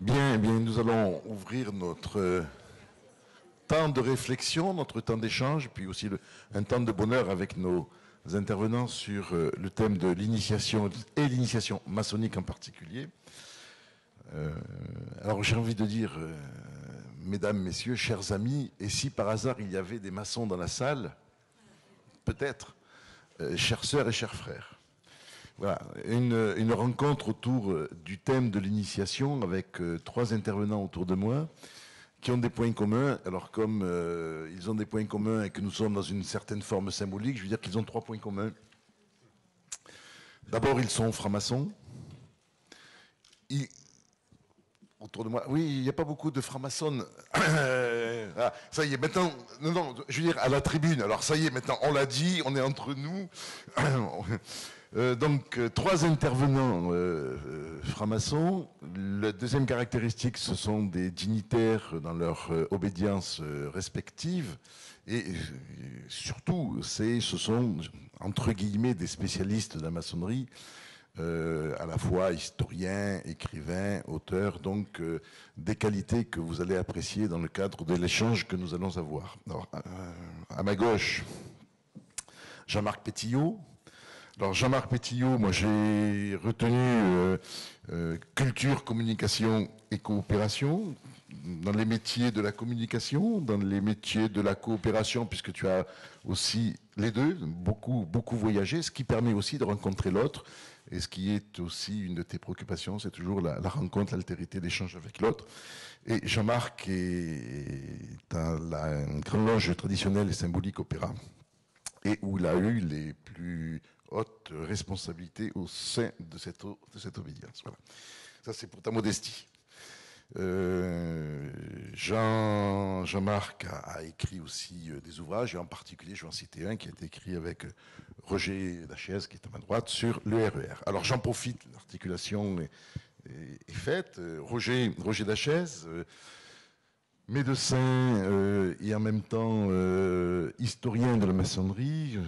Bien, eh bien, nous allons ouvrir notre temps de réflexion, notre temps d'échange, puis aussi un temps de bonheur avec nos intervenants sur le thème de l'initiation et l'initiation maçonnique en particulier. Alors j'ai envie de dire, mesdames, messieurs, chers amis, et si par hasard il y avait des maçons dans la salle, peut-être, chères sœurs et chers frères. Voilà, une rencontre autour du thème de l'initiation avec trois intervenants autour de moi qui ont des points communs. Alors comme ils ont des points communs et que nous sommes dans une certaine forme symbolique, je veux dire qu'ils ont trois points communs. D'abord, ils sont francs-maçons. Autour de moi, oui, il n'y a pas beaucoup de francs-maçons. Ah, ça y est, maintenant, non, je veux dire à la tribune. Alors ça y est, maintenant, on l'a dit, on est entre nous. Donc, trois intervenants francs-maçons. La deuxième caractéristique, ce sont des dignitaires dans leur obédience respective. Et surtout, ce sont, entre guillemets, des spécialistes de la maçonnerie, à la fois historiens, écrivains, auteurs, donc des qualités que vous allez apprécier dans le cadre de l'échange que nous allons avoir. Alors, à ma gauche, Jean-Marc Pétillot. Alors Jean-Marc Pétillot, moi j'ai retenu culture, communication et coopération, dans les métiers de la communication, dans les métiers de la coopération, puisque tu as aussi les deux, beaucoup voyagé, ce qui permet aussi de rencontrer l'autre, et ce qui est aussi une de tes préoccupations, c'est toujours la rencontre, l'altérité, l'échange avec l'autre. Et Jean-Marc est dans la grande loge traditionnelle et symbolique Opéra, et où il a eu les plus haute responsabilité au sein de cette obédience. Voilà. Ça, c'est pour ta modestie. Jean-Marc a écrit aussi des ouvrages, et en particulier, je vais en citer un qui a été écrit avec Roger Dachaise, qui est à ma droite, sur le RER. Alors, j'en profite, l'articulation est faite. Roger Dachaise, médecin et en même temps historien de la maçonnerie.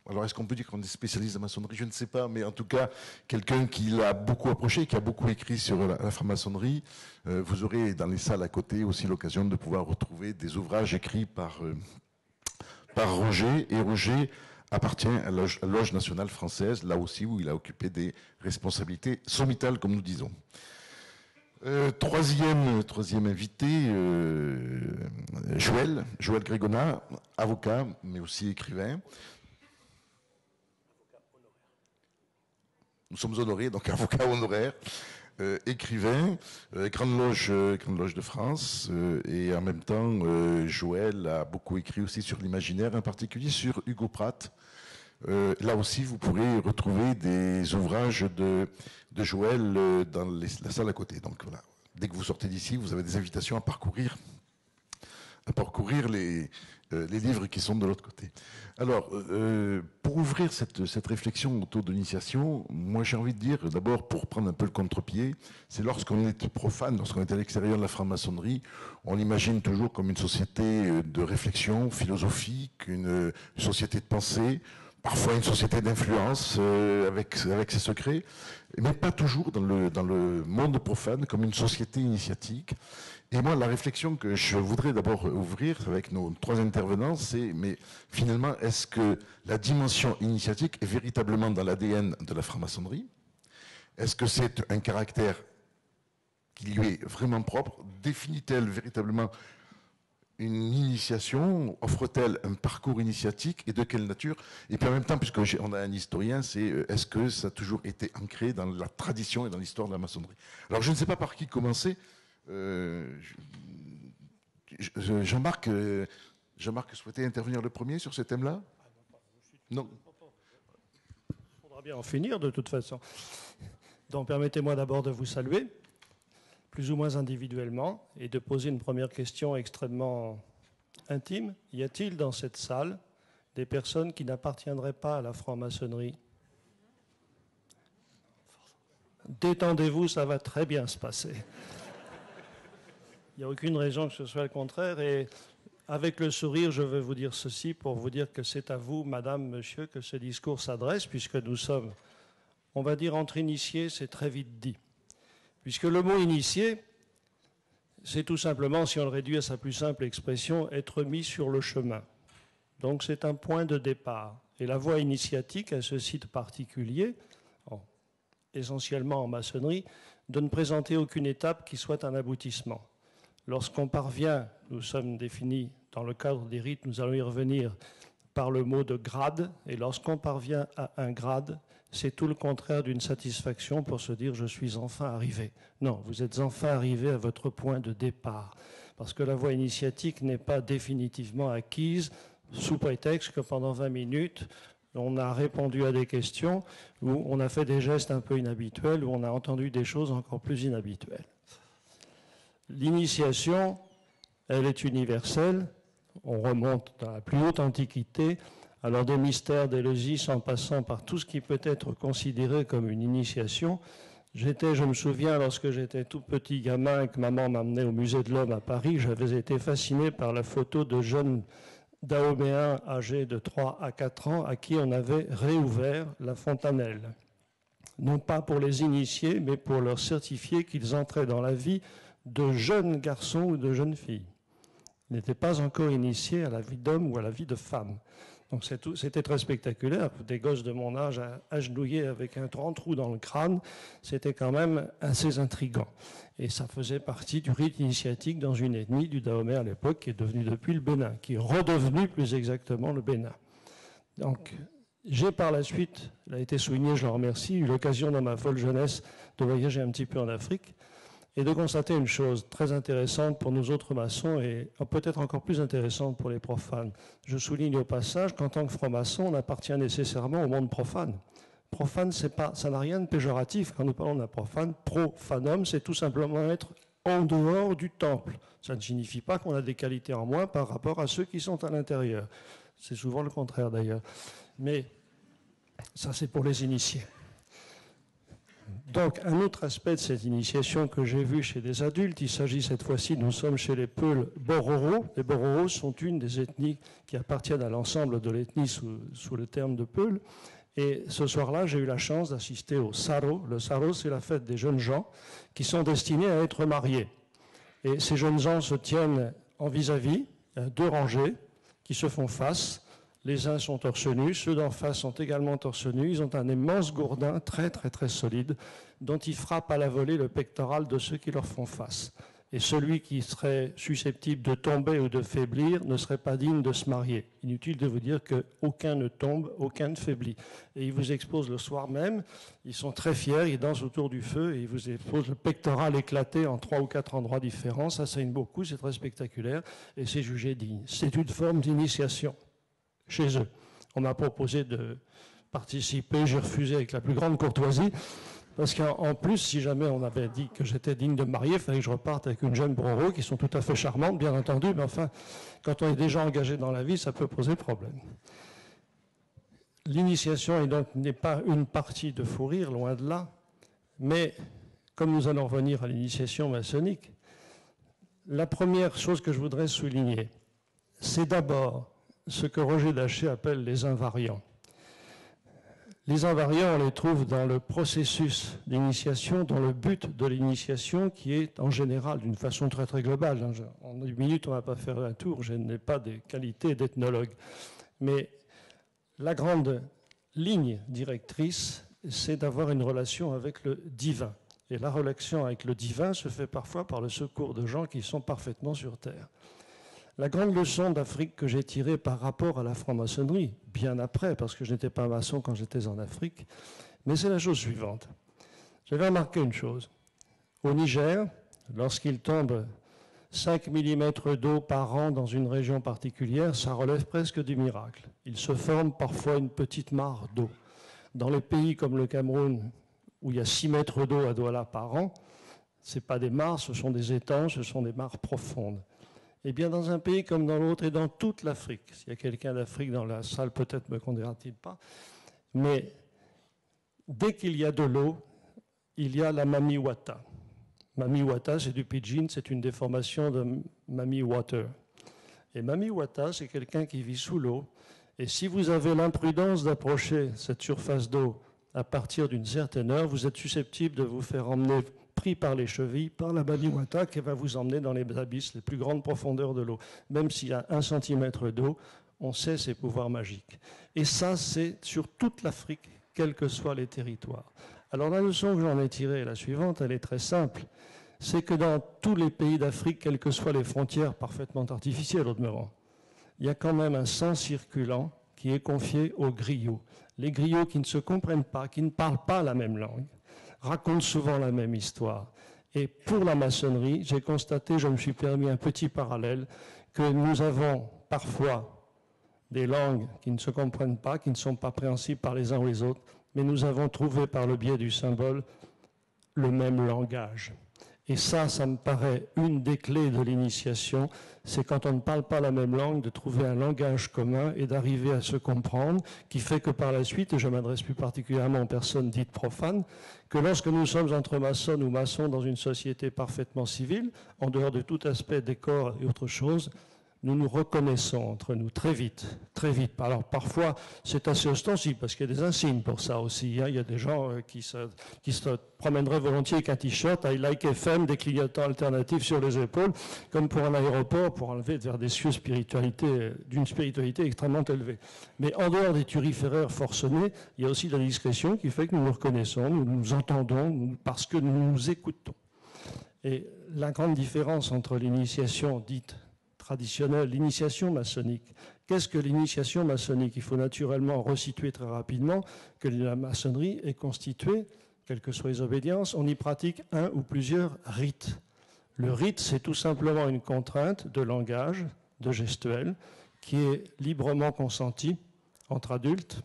Alors, est-ce qu'on peut dire qu'on est spécialiste de la maçonnerie? Je ne sais pas, mais en tout cas, quelqu'un qui l'a beaucoup approché, qui a beaucoup écrit sur la franc-maçonnerie. Vous aurez dans les salles à côté aussi l'occasion de pouvoir retrouver des ouvrages écrits par Roger. Et Roger appartient à la Loge nationale française, là aussi où il a occupé des responsabilités sommitales, comme nous disons. Troisième invité, Joël Grégona, avocat, mais aussi écrivain. Nous sommes honorés, donc avocat honoraire, écrivain, Grande Loge de France, et en même temps, Joël a beaucoup écrit aussi sur l'imaginaire, en particulier sur Hugo Pratt. Là aussi, vous pourrez retrouver des ouvrages de Joël dans la salle à côté. Donc voilà, dès que vous sortez d'ici, vous avez des invitations à parcourir les livres qui sont de l'autre côté. Alors, pour ouvrir cette réflexion autour de l'initiation, moi j'ai envie de dire, d'abord pour prendre un peu le contre-pied, c'est lorsqu'on est profane, lorsqu'on est à l'extérieur de la franc-maçonnerie, on l'imagine toujours comme une société de réflexion philosophique, une société de pensée, parfois une société d'influence avec ses secrets, mais pas toujours dans le monde profane comme une société initiatique. Et moi, la réflexion que je voudrais d'abord ouvrir avec nos trois intervenants, c'est, mais finalement, est-ce que la dimension initiatique est véritablement dans l'ADN de la franc-maçonnerie? Est-ce que c'est un caractère qui lui est vraiment propre? Définit-elle véritablement une initiation? Offre-t-elle un parcours initiatique? Et de quelle nature? Et puis en même temps, puisqu'on a un historien, c'est est-ce que ça a toujours été ancré dans la tradition et dans l'histoire de la maçonnerie? Alors je ne sais pas par qui commencer. Jean-Marc souhaitait intervenir le premier sur ce thème-là? Non. Il faudra bien en finir de toute façon. Donc permettez-moi d'abord de vous saluer, plus ou moins individuellement, et de poser une première question extrêmement intime. Y a-t-il dans cette salle des personnes qui n'appartiendraient pas à la franc-maçonnerie? Détendez-vous, ça va très bien se passer. Il n'y a aucune raison que ce soit le contraire. Et avec le sourire, je veux vous dire ceci pour vous dire que c'est à vous, madame, monsieur, que ce discours s'adresse, puisque nous sommes, on va dire, entre initiés, c'est très vite dit. puisque le mot initié, c'est tout simplement, si on le réduit à sa plus simple expression, être mis sur le chemin. Donc c'est un point de départ. Et la voie initiatique a ce site particulier, essentiellement en maçonnerie, de ne présenter aucune étape qui soit un aboutissement. Lorsqu'on parvient, nous sommes définis dans le cadre des rites, nous allons y revenir par le mot de grade, et lorsqu'on parvient à un grade, c'est tout le contraire d'une satisfaction pour se dire « je suis enfin arrivé ». Non, vous êtes enfin arrivé à votre point de départ, parce que la voie initiatique n'est pas définitivement acquise sous prétexte que pendant 20 minutes, on a répondu à des questions, où on a fait des gestes un peu inhabituels, où on a entendu des choses encore plus inhabituelles. L'initiation, elle est universelle. On remonte dans la plus haute antiquité, alors des mystères d'Éleusis en passant par tout ce qui peut être considéré comme une initiation. Je me souviens, lorsque j'étais tout petit gamin et que maman m'amenait au musée de l'Homme à Paris, j'avais été fasciné par la photo de jeunes dahoméens âgés de 3 à 4 ans à qui on avait réouvert la fontanelle. Non pas pour les initier, mais pour leur certifier qu'ils entraient dans la vie de jeunes garçons ou de jeunes filles. Ils n'étaient pas encore initiés à la vie d'homme ou à la vie de femme. Donc c'était très spectaculaire. Des gosses de mon âge agenouillés avec un grand trou dans le crâne, c'était quand même assez intriguant. Et ça faisait partie du rite initiatique dans une ethnie du Dahomey à l'époque, qui est devenue depuis le Bénin, qui est redevenu plus exactement le Bénin. Donc j'ai par la suite, il a été souligné, je le remercie, eu l'occasion dans ma folle jeunesse de voyager un petit peu en Afrique et de constater une chose très intéressante pour nous autres maçons et peut-être encore plus intéressante pour les profanes. Je souligne au passage qu'en tant que franc-maçon, on appartient nécessairement au monde profane. Profane, ça n'a rien de péjoratif. Quand nous parlons d'un profane, profanum, c'est tout simplement être en dehors du temple. Ça ne signifie pas qu'on a des qualités en moins par rapport à ceux qui sont à l'intérieur. C'est souvent le contraire d'ailleurs. Mais ça, c'est pour les initiés. Donc, un autre aspect de cette initiation que j'ai vu chez des adultes, il s'agit cette fois-ci, nous sommes chez les Peuls Bororo. Les Bororo sont une des ethnies qui appartiennent à l'ensemble de l'ethnie sous le terme de Peuls. Et ce soir-là, j'ai eu la chance d'assister au Saro. Le Saro, c'est la fête des jeunes gens qui sont destinés à être mariés. Et ces jeunes gens se tiennent en vis-à-vis, deux rangées qui se font face. Les uns sont torse nus, ceux d'en face sont également torse nus. Ils ont un immense gourdin très très très solide dont ils frappent à la volée le pectoral de ceux qui leur font face. Et celui qui serait susceptible de tomber ou de faiblir ne serait pas digne de se marier. Inutile de vous dire qu'aucun ne tombe, aucun ne faiblit. Et ils vous exposent le soir même, ils sont très fiers, ils dansent autour du feu et ils vous exposent le pectoral éclaté en 3 ou 4 endroits différents. Ça saigne beaucoup, c'est très spectaculaire et c'est jugé digne. C'est une forme d'initiation chez eux. On m'a proposé de participer, j'ai refusé avec la plus grande courtoisie, parce qu'en plus, si jamais on avait dit que j'étais digne de me marier, il fallait que je reparte avec une jeune Bororo, qui sont tout à fait charmantes, bien entendu, mais enfin, quand on est déjà engagé dans la vie, ça peut poser problème. L'initiation n'est pas une partie de fou rire, loin de là, mais comme nous allons revenir à l'initiation maçonnique, la première chose que je voudrais souligner, c'est d'abord ce que Roger Daché appelle les invariants. Les invariants, on les trouve dans le processus d'initiation, dans le but de l'initiation qui est en général d'une façon très très globale. En une minute, on ne va pas faire un tour, je n'ai pas des qualités d'ethnologue. Mais la grande ligne directrice, c'est d'avoir une relation avec le divin. Et la relation avec le divin se fait parfois par le secours de gens qui sont parfaitement sur terre. La grande leçon d'Afrique que j'ai tirée par rapport à la franc-maçonnerie, bien après, parce que je n'étais pas maçon quand j'étais en Afrique, mais c'est la chose suivante. J'avais remarqué une chose. Au Niger, lorsqu'il tombe 5 mm d'eau par an dans une région particulière, ça relève presque du miracle. Il se forme parfois une petite mare d'eau. Dans les pays comme le Cameroun, où il y a 6 mètres d'eau à Douala par an, ce ne sont pas des mares, ce sont des étangs, ce sont des mares profondes. Eh bien, dans un pays comme dans l'autre et dans toute l'Afrique, s'il y a quelqu'un d'Afrique dans la salle, peut-être me condamnera-t-il pas, mais dès qu'il y a de l'eau, il y a la Mami Wata. Mami Wata, c'est du pidgin, c'est une déformation de Mami Water. Et Mami Wata, c'est quelqu'un qui vit sous l'eau. Et si vous avez l'imprudence d'approcher cette surface d'eau à partir d'une certaine heure, vous êtes susceptible de vous faire emmener pris par les chevilles, par la Baniwata, qui va vous emmener dans les abysses, les plus grandes profondeurs de l'eau. Même s'il y a 1 centimètre d'eau, on sait ses pouvoirs magiques. Et ça, c'est sur toute l'Afrique, quels que soient les territoires. Alors la leçon que j'en ai tirée est la suivante, elle est très simple. C'est que dans tous les pays d'Afrique, quelles que soient les frontières parfaitement artificielles au demeurant, il y a quand même un sang circulant qui est confié aux griots. Les griots qui ne se comprennent pas, qui ne parlent pas la même langue, racontent souvent la même histoire. Et pour la maçonnerie, j'ai constaté, je me suis permis un petit parallèle, que nous avons parfois des langues qui ne se comprennent pas, qui ne sont pas préhensibles par les uns ou les autres, mais nous avons trouvé par le biais du symbole le même langage. Et ça me paraît une des clés de l'initiation, c'est quand on ne parle pas la même langue, de trouver un langage commun et d'arriver à se comprendre, qui fait que par la suite, et je m'adresse plus particulièrement aux personnes dites profanes, que lorsque nous sommes entre maçons ou maçons dans une société parfaitement civile, en dehors de tout aspect décor et autre chose, nous nous reconnaissons entre nous très vite, très vite. Alors parfois, c'est assez ostensible parce qu'il y a des insignes pour ça aussi. Hein. Il y a des gens qui se promèneraient volontiers avec un t-shirt I like FM, des clignotants alternatifs sur les épaules, comme pour un aéroport, pour enlever vers des cieux d'une spiritualité extrêmement élevée. Mais en dehors des turiféraires forcenés, il y a aussi la discrétion qui fait que nous nous reconnaissons, nous nous entendons parce que nous nous écoutons. Et la grande différence entre l'initiation dite traditionnelle, l'initiation maçonnique. Qu'est-ce que l'initiation maçonnique? Il faut naturellement resituer très rapidement que la maçonnerie est constituée, quelles que soient les obédiences, on y pratique un ou plusieurs rites. Le rite, c'est tout simplement une contrainte de langage, de gestuelle, qui est librement consentie entre adultes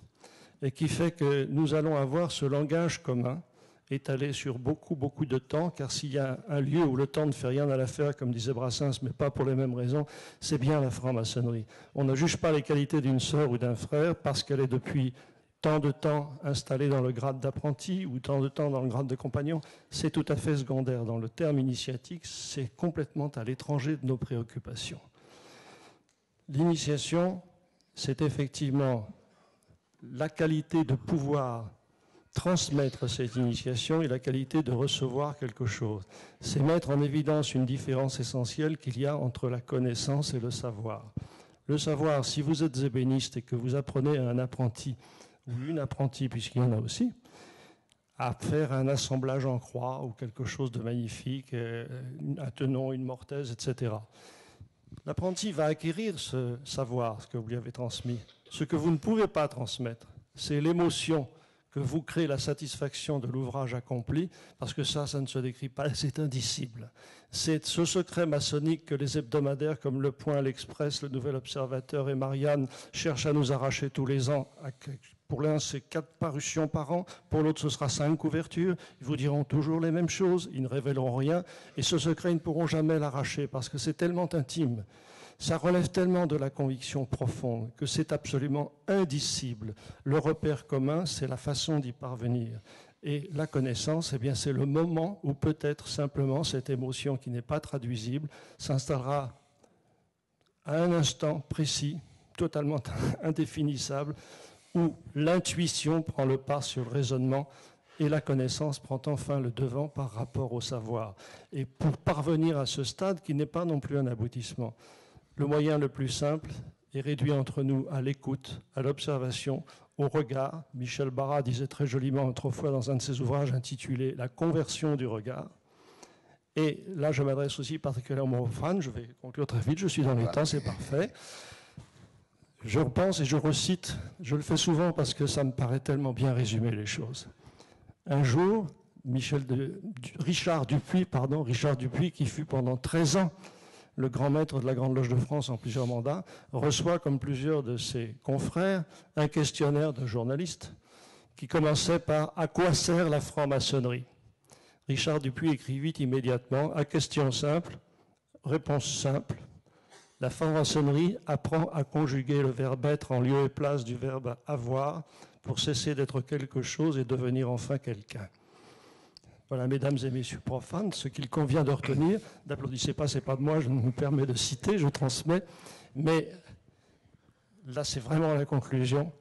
et qui fait que nous allons avoir ce langage commun étalé sur beaucoup, beaucoup de temps, car s'il y a un lieu où le temps ne fait rien à l'affaire, comme disait Brassens, mais pas pour les mêmes raisons, c'est bien la franc-maçonnerie. On ne juge pas les qualités d'une sœur ou d'un frère parce qu'elle est depuis tant de temps installée dans le grade d'apprenti ou tant de temps dans le grade de compagnon. C'est tout à fait secondaire. Dans le terme initiatique, c'est complètement à l'étranger de nos préoccupations. L'initiation, c'est effectivement la qualité de pouvoir transmettre cette initiation et la qualité de recevoir quelque chose. C'est mettre en évidence une différence essentielle qu'il y a entre la connaissance et le savoir. Le savoir, si vous êtes ébéniste et que vous apprenez à un apprenti, ou une apprentie, puisqu'il y en a aussi, à faire un assemblage en croix ou quelque chose de magnifique, un tenon, une mortaise, etc. L'apprenti va acquérir ce savoir, ce que vous lui avez transmis. Ce que vous ne pouvez pas transmettre, c'est l'émotion que vous créez, la satisfaction de l'ouvrage accompli, parce que ça ne se décrit pas, c'est indicible. C'est ce secret maçonnique que les hebdomadaires comme Le Point, L'Express, Le Nouvel Observateur et Marianne cherchent à nous arracher tous les ans. Pour l'un, c'est 4 parutions par an, pour l'autre, ce sera 5 couvertures. Ils vous diront toujours les mêmes choses, ils ne révéleront rien, et ce secret, ils ne pourront jamais l'arracher, parce que c'est tellement intime. Ça relève tellement de la conviction profonde que c'est absolument indicible. Le repère commun, c'est la façon d'y parvenir. Et la connaissance, eh bien, c'est le moment où peut-être simplement cette émotion qui n'est pas traduisible s'installera à un instant précis, totalement indéfinissable, où l'intuition prend le pas sur le raisonnement et la connaissance prend enfin le devant par rapport au savoir. Et pour parvenir à ce stade qui n'est pas non plus un aboutissement, le moyen le plus simple est réduit entre nous à l'écoute, à l'observation, au regard. Michel Barras disait très joliment autrefois dans un de ses ouvrages intitulé « La conversion du regard ». Et là, je m'adresse aussi particulièrement aux fans. Je vais conclure très vite, je suis dans les temps, c'est parfait. Je repense et je recite, je le fais souvent parce que ça me paraît tellement bien résumer les choses. Un jour, Richard Dupuy, qui fut pendant 13 ans le grand maître de la Grande Loge de France en plusieurs mandats, reçoit, comme plusieurs de ses confrères, un questionnaire de journalistes qui commençait par « À quoi sert la franc-maçonnerie ?» Richard Dupuy écrivit immédiatement « À question simple, réponse simple. La franc-maçonnerie apprend à conjuguer le verbe être en lieu et place du verbe avoir pour cesser d'être quelque chose et devenir enfin quelqu'un. » Voilà, mesdames et messieurs profanes, ce qu'il convient de retenir, n'applaudissez pas, c'est pas de moi, je me permets de citer, je transmets, mais là c'est vraiment la conclusion.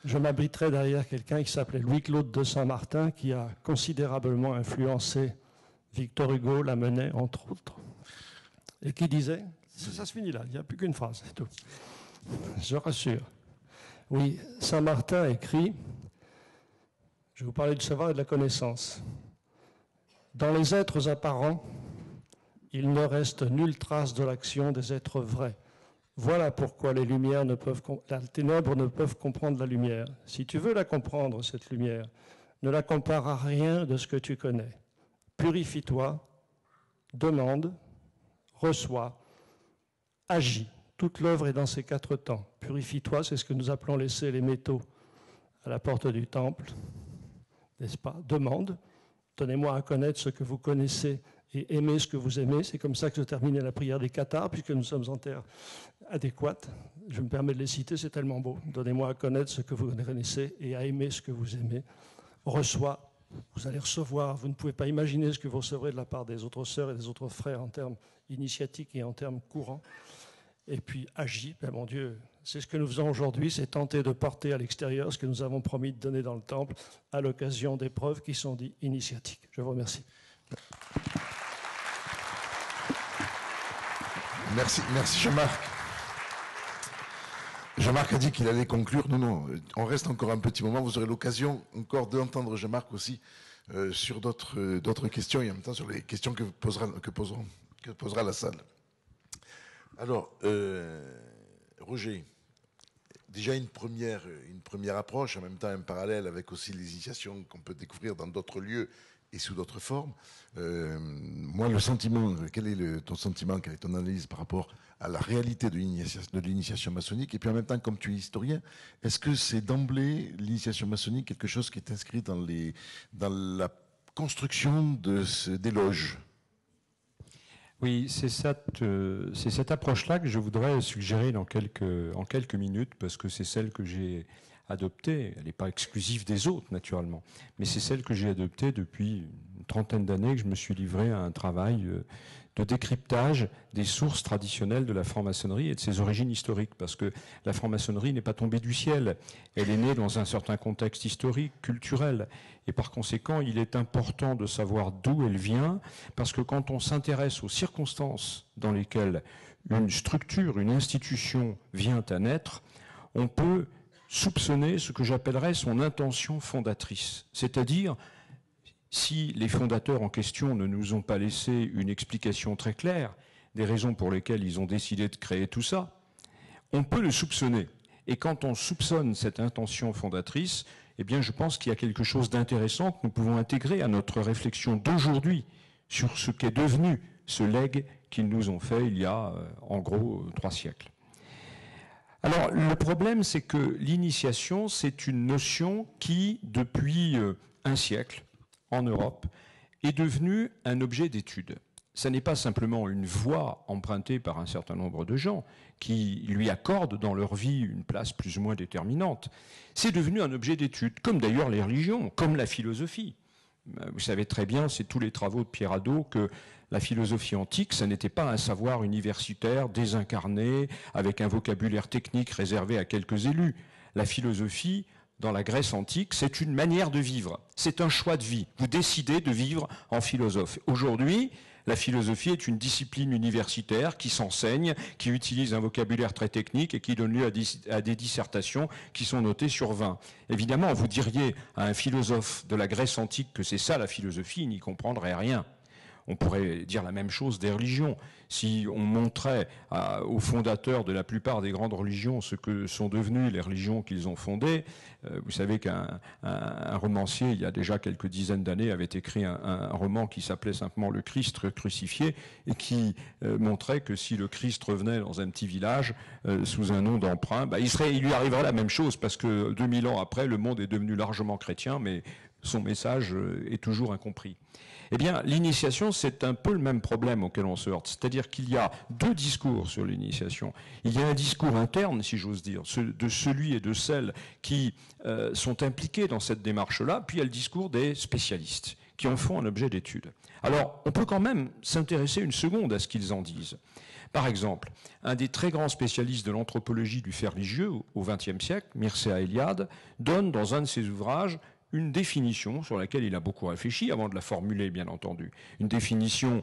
Je m'abriterai derrière quelqu'un qui s'appelait Louis-Claude de Saint-Martin, qui a considérablement influencé Victor Hugo la menait, entre autres, et qui disait, ça se finit là, il n'y a plus qu'une phrase, c'est tout. Je rassure. Oui, Saint Martin écrit, je vais vous parler du savoir et de la connaissance. Dans les êtres apparents, il ne reste nulle trace de l'action des êtres vrais. Voilà pourquoi les ténèbres ne peuvent comprendre la lumière. Si tu veux la comprendre, cette lumière, ne la compare à rien de ce que tu connais. Purifie-toi, demande, reçois, agis. Toute l'œuvre est dans ces 4 temps. Purifie-toi, c'est ce que nous appelons laisser les métaux à la porte du temple, n'est-ce pas? Demande, donnez-moi à connaître ce que vous connaissez et aimez ce que vous aimez. C'est comme ça que je terminais la prière des cathares, puisque nous sommes en terre adéquate. Je me permets de les citer, c'est tellement beau. Donnez-moi à connaître ce que vous connaissez et à aimer ce que vous aimez. Reçois, vous allez recevoir. Vous ne pouvez pas imaginer ce que vous recevrez de la part des autres sœurs et des autres frères en termes initiatiques et en termes courants. Et puis agis, ben mon Dieu, c'est ce que nous faisons aujourd'hui, c'est tenter de porter à l'extérieur ce que nous avons promis de donner dans le temple à l'occasion d'épreuves qui sont dites initiatiques. Je vous remercie. Merci Jean-Marc. Jean-Marc a dit qu'il allait conclure. Non, on reste encore un petit moment. Vous aurez l'occasion encore d'entendre Jean-Marc aussi sur d'autres questions et en même temps sur les questions que posera la salle. Alors, Roger, déjà une première approche, en même temps un parallèle avec aussi les initiations qu'on peut découvrir dans d'autres lieux et sous d'autres formes. Moi, le sentiment, quel est ton sentiment, quelle est ton analyse par rapport à la réalité de l'initiation maçonnique? Et puis en même temps, comme tu es historien, est-ce que c'est d'emblée l'initiation maçonnique quelque chose qui est inscrit dans la construction des loges? Oui, c'est cette approche-là que je voudrais suggérer en quelques minutes, parce que c'est celle que j'ai adoptée. Elle n'est pas exclusive des autres, naturellement, mais c'est celle que j'ai adoptée depuis une trentaine d'années, que je me suis livré à un travail de décryptage des sources traditionnelles de la franc-maçonnerie et de ses origines historiques, parce que la franc-maçonnerie n'est pas tombée du ciel. Elle est née dans un certain contexte historique, culturel, et par conséquent, il est important de savoir d'où elle vient, parce que quand on s'intéresse aux circonstances dans lesquelles une structure, une institution vient à naître, on peut soupçonner ce que j'appellerais son intention fondatrice, c'est-à-dire si les fondateurs en question ne nous ont pas laissé une explication très claire des raisons pour lesquelles ils ont décidé de créer tout ça, on peut le soupçonner. Et quand on soupçonne cette intention fondatrice, eh bien, je pense qu'il y a quelque chose d'intéressant que nous pouvons intégrer à notre réflexion d'aujourd'hui sur ce qu'est devenu ce legs qu'ils nous ont fait il y a, en gros, 3 siècles. Alors, le problème, c'est que l'initiation, c'est une notion qui, depuis un siècle, en Europe, est devenue un objet d'étude. Ce n'est pas simplement une voie empruntée par un certain nombre de gens qui lui accordent dans leur vie une place plus ou moins déterminante. C'est devenu un objet d'étude, comme d'ailleurs les religions, comme la philosophie. Vous savez très bien, c'est tous les travaux de Pierre Hadot, que la philosophie antique, ça n'était pas un savoir universitaire désincarné, avec un vocabulaire technique réservé à quelques élus. La philosophie, dans la Grèce antique, c'est une manière de vivre. C'est un choix de vie. Vous décidez de vivre en philosophe. Aujourd'hui, la philosophie est une discipline universitaire qui s'enseigne, qui utilise un vocabulaire très technique et qui donne lieu à des dissertations qui sont notées sur 20. Évidemment, vous diriez à un philosophe de la Grèce antique que c'est ça la philosophie, il n'y comprendrait rien. On pourrait dire la même chose des religions. Si on montrait aux fondateurs de la plupart des grandes religions ce que sont devenues les religions qu'ils ont fondées, vous savez qu'un romancier, il y a déjà quelques dizaines d'années, avait écrit un roman qui s'appelait simplement « Le Christ crucifié » et qui montrait que si le Christ revenait dans un petit village sous un nom d'emprunt, il lui arriverait la même chose, parce que 2000 ans après, le monde est devenu largement chrétien, mais son message est toujours incompris. Eh bien, l'initiation, c'est un peu le même problème auquel on se heurte. C'est-à-dire qu'il y a 2 discours sur l'initiation. Il y a un discours interne, si j'ose dire, de celui et de celles qui sont impliqués dans cette démarche-là, puis il y a le discours des spécialistes, qui en font un objet d'étude. Alors, on peut quand même s'intéresser une seconde à ce qu'ils en disent. Par exemple, un des très grands spécialistes de l'anthropologie du fait religieux au XXe siècle, Mircea Eliade, donne dans un de ses ouvrages une définition sur laquelle il a beaucoup réfléchi avant de la formuler, bien entendu. Une définition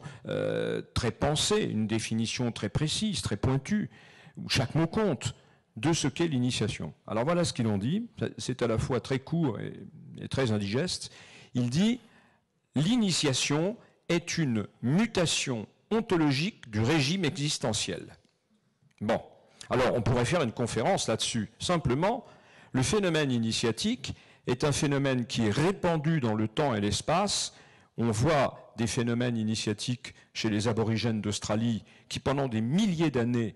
très pensée, une définition très précise, très pointue, où chaque mot compte, de ce qu'est l'initiation. Alors voilà ce qu'il en dit, c'est à la fois très court et très indigeste. Il dit « L'initiation est une mutation ontologique du régime existentiel ». Bon, alors on pourrait faire une conférence là-dessus. Simplement, le phénomène initiatique est un phénomène qui est répandu dans le temps et l'espace. On voit des phénomènes initiatiques chez les aborigènes d'Australie qui, pendant des milliers d'années,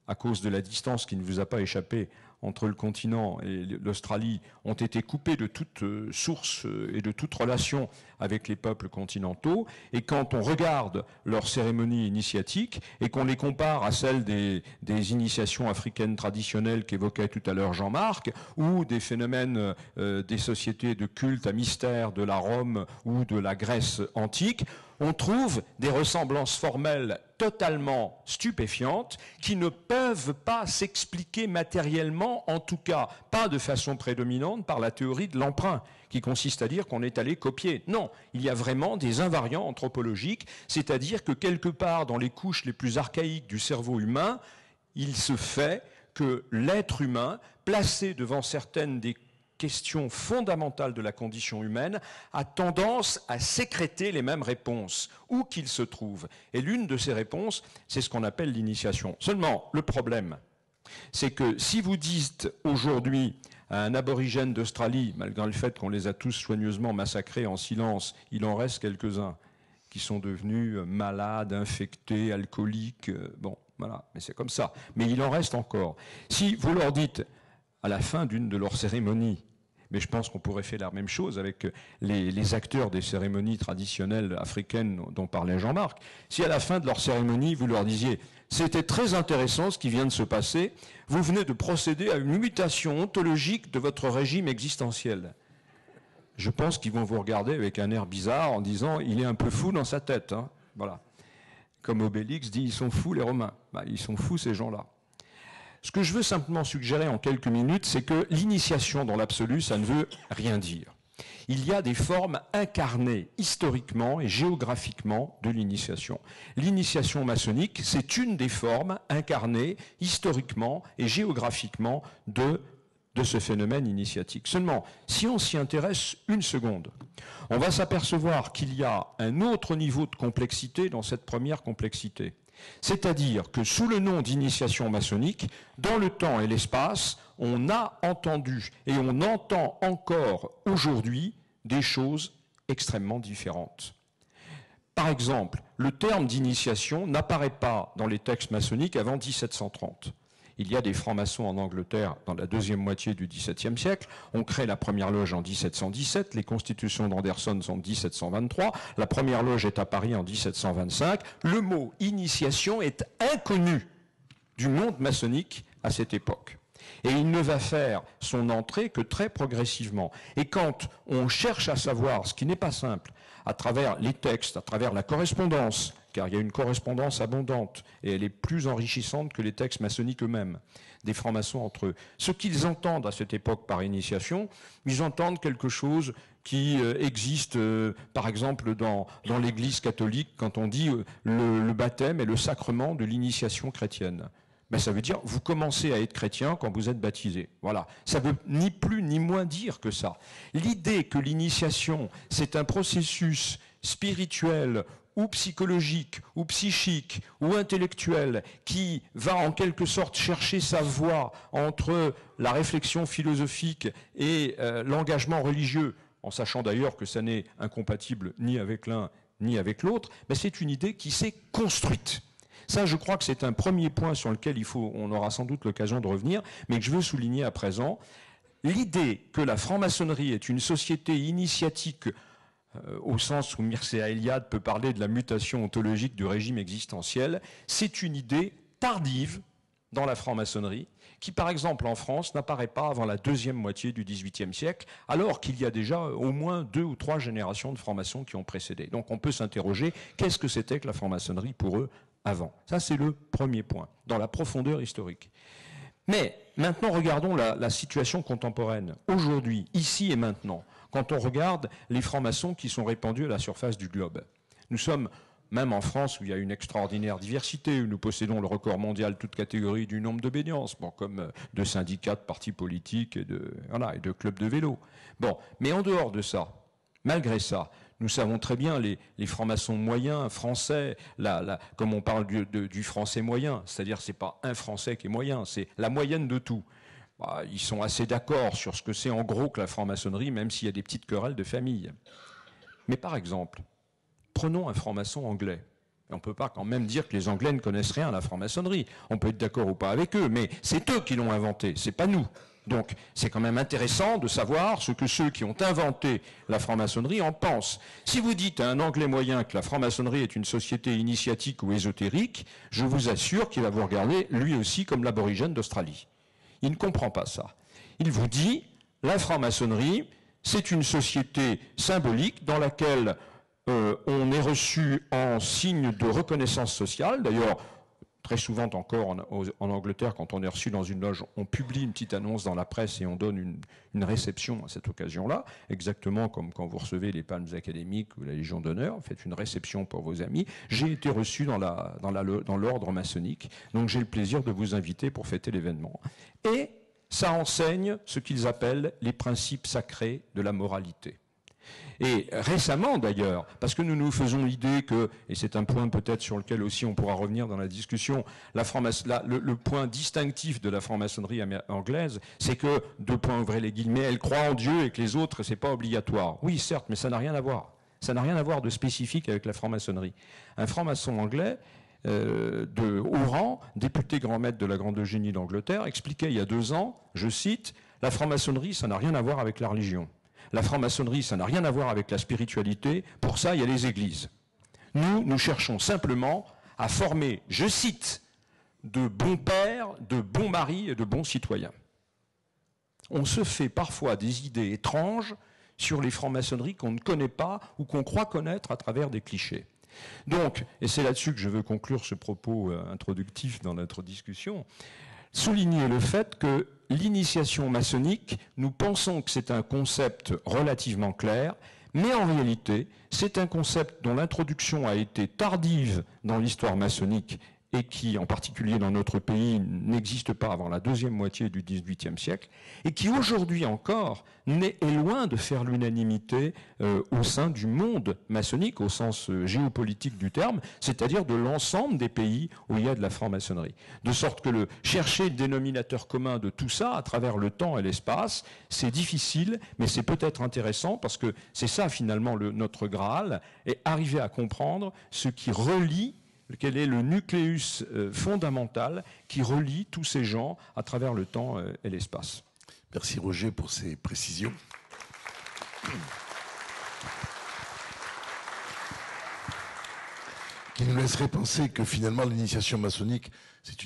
à cause de la distance qui ne vous a pas échappé entre le continent et l'Australie, ont été coupés de toute source et de toute relation avec les peuples continentaux. Et quand on regarde leurs cérémonies initiatiques et qu'on les compare à celles des initiations africaines traditionnelles qu'évoquait tout à l'heure Jean-Marc, ou des phénomènes des sociétés de culte à mystère de la Rome ou de la Grèce antique, on trouve des ressemblances formelles totalement stupéfiantes qui ne peuvent pas s'expliquer matériellement, en tout cas pas de façon prédominante par la théorie de l'emprunt, qui consiste à dire qu'on est allé copier. Non, il y a vraiment des invariants anthropologiques, c'est-à-dire que quelque part dans les couches les plus archaïques du cerveau humain, il se fait que l'être humain, placé devant certaines des questions fondamentales de la condition humaine, a tendance à sécréter les mêmes réponses, où qu'il se trouve. Et l'une de ces réponses, c'est ce qu'on appelle l'initiation. Seulement, le problème, c'est que si vous dites aujourd'hui à un aborigène d'Australie, malgré le fait qu'on les a tous soigneusement massacrés en silence, il en reste quelques-uns qui sont devenus malades, infectés, alcooliques, bon, voilà, mais c'est comme ça. Mais il en reste encore. Si vous leur dites, à la fin d'une de leurs cérémonies, mais je pense qu'on pourrait faire la même chose avec les acteurs des cérémonies traditionnelles africaines dont parlait Jean-Marc. Si à la fin de leur cérémonie, vous leur disiez « C'était très intéressant ce qui vient de se passer, vous venez de procéder à une mutation ontologique de votre régime existentiel ». Je pense qu'ils vont vous regarder avec un air bizarre en disant « Il est un peu fou dans sa tête. Hein. » Voilà. Comme Obélix dit « Ils sont fous les Romains. » Ils sont fous ces gens-là. Ce que je veux simplement suggérer en quelques minutes, c'est que l'initiation dans l'absolu, ça ne veut rien dire. Il y a des formes incarnées historiquement et géographiquement de l'initiation. L'initiation maçonnique, c'est une des formes incarnées historiquement et géographiquement de ce phénomène initiatique. Seulement, si on s'y intéresse une seconde, on va s'apercevoir qu'il y a un autre niveau de complexité dans cette première complexité. C'est-à-dire que sous le nom d'initiation maçonnique, dans le temps et l'espace, on a entendu et on entend encore aujourd'hui des choses extrêmement différentes. Par exemple, le terme d'initiation n'apparaît pas dans les textes maçonniques avant 1730. Il y a des francs-maçons en Angleterre dans la deuxième moitié du XVIIe siècle. On crée la première loge en 1717. Les constitutions d'Anderson sont de 1723. La première loge est à Paris en 1725. Le mot initiation est inconnu du monde maçonnique à cette époque. Et il ne va faire son entrée que très progressivement. Et quand on cherche à savoir, ce qui n'est pas simple, à travers les textes, à travers la correspondance, car il y a une correspondance abondante, et elle est plus enrichissante que les textes maçonniques eux-mêmes, des francs-maçons entre eux. Ce qu'ils entendent à cette époque par initiation, ils entendent quelque chose qui existe, par exemple, dans l'Église catholique, quand on dit le baptême est le sacrement de l'initiation chrétienne. Ben, ça veut dire vous commencez à être chrétien quand vous êtes baptisé. Voilà. Ça veut ni plus ni moins dire que ça. L'idée que l'initiation, c'est un processus spirituel ou psychologique, ou psychique, ou intellectuel, qui va en quelque sorte chercher sa voie entre la réflexion philosophique et l'engagement religieux, en sachant d'ailleurs que ça n'est incompatible ni avec l'un ni avec l'autre, ben c'est une idée qui s'est construite. Ça, je crois que c'est un premier point sur lequel on aura sans doute l'occasion de revenir, mais que je veux souligner à présent. L'idée que la franc-maçonnerie est une société initiatique au sens où Mircea Eliade peut parler de la mutation ontologique du régime existentiel, c'est une idée tardive dans la franc-maçonnerie, qui par exemple en France n'apparaît pas avant la deuxième moitié du XVIIIe siècle, alors qu'il y a déjà au moins 2 ou 3 générations de francs-maçons qui ont précédé. Donc on peut s'interroger, qu'est-ce que c'était que la franc-maçonnerie pour eux avant? Ça c'est le premier point, dans la profondeur historique. Mais maintenant regardons la situation contemporaine, aujourd'hui, ici et maintenant. quand on regarde les francs-maçons qui sont répandus à la surface du globe. Nous sommes, même en France, où il y a une extraordinaire diversité, où nous possédons le record mondial toute catégorie du nombre d'obédiences, bon, comme de syndicats, de partis politiques et de clubs de vélo. Bon, mais en dehors de ça, malgré ça, nous savons très bien les francs-maçons moyens, français, comme on parle du français moyen, c'est-à-dire c'est pas un français qui est moyen, c'est la moyenne de tout. Bah, ils sont assez d'accord sur ce que c'est en gros que la franc-maçonnerie, même s'il y a des petites querelles de famille. Mais par exemple, prenons un franc-maçon anglais. Et on ne peut pas quand même dire que les Anglais ne connaissent rien à la franc-maçonnerie. On peut être d'accord ou pas avec eux, mais c'est eux qui l'ont inventé, c'est pas nous. Donc, c'est quand même intéressant de savoir ce que ceux qui ont inventé la franc-maçonnerie en pensent. Si vous dites à un Anglais moyen que la franc-maçonnerie est une société initiatique ou ésotérique, je vous assure qu'il va vous regarder, lui aussi, comme l'aborigène d'Australie. Il ne comprend pas ça. Il vous dit, la franc-maçonnerie, c'est une société symbolique dans laquelle on est reçu en signe de reconnaissance sociale. D'ailleurs, très souvent encore en Angleterre, quand on est reçu dans une loge, on publie une petite annonce dans la presse et on donne une réception à cette occasion-là, exactement comme quand vous recevez les palmes académiques ou la Légion d'honneur, vous faites une réception pour vos amis. J'ai été reçu dans l'ordre maçonnique, donc j'ai le plaisir de vous inviter pour fêter l'événement. Et ça enseigne ce qu'ils appellent les principes sacrés de la moralité. Et récemment d'ailleurs, parce que nous nous faisons l'idée que, et c'est un point peut-être sur lequel aussi on pourra revenir dans la discussion, le point distinctif de la franc-maçonnerie anglaise, c'est que, deux points ouvrez les guillemets, elle croit en Dieu et que les autres, c'est pas obligatoire. Oui, certes, mais ça n'a rien à voir. Ça n'a rien à voir de spécifique avec la franc-maçonnerie. Un franc-maçon anglais, de haut rang, député grand maître de la Grande Eugénie d'Angleterre, expliquait il y a 2 ans, je cite, la franc-maçonnerie, ça n'a rien à voir avec la religion. La franc-maçonnerie, ça n'a rien à voir avec la spiritualité. Pour ça, il y a les églises. Nous cherchons simplement à former, je cite, de bons pères, de bons maris et de bons citoyens. On se fait parfois des idées étranges sur les francs-maçonneries qu'on ne connaît pas ou qu'on croit connaître à travers des clichés. Donc, et c'est là-dessus que je veux conclure ce propos introductif dans notre discussion, souligner le fait que l'initiation maçonnique, nous pensons que c'est un concept relativement clair, mais en réalité, c'est un concept dont l'introduction a été tardive dans l'histoire maçonnique et qui, en particulier dans notre pays, n'existe pas avant la deuxième moitié du XVIIIe siècle, et qui aujourd'hui encore est loin de faire l'unanimité au sein du monde maçonnique, au sens géopolitique du terme, c'est-à-dire de l'ensemble des pays où il y a de la franc-maçonnerie. De sorte que chercher le dénominateur commun de tout ça, à travers le temps et l'espace, c'est difficile, mais c'est peut-être intéressant, parce que c'est ça finalement notre Graal, et arriver à comprendre ce qui relie, quel est le nucléus fondamental qui relie tous ces gens à travers le temps et l'espace. Merci Roger pour ces précisions. Qui nous laisserait penser que finalement l'initiation maçonnique, c'est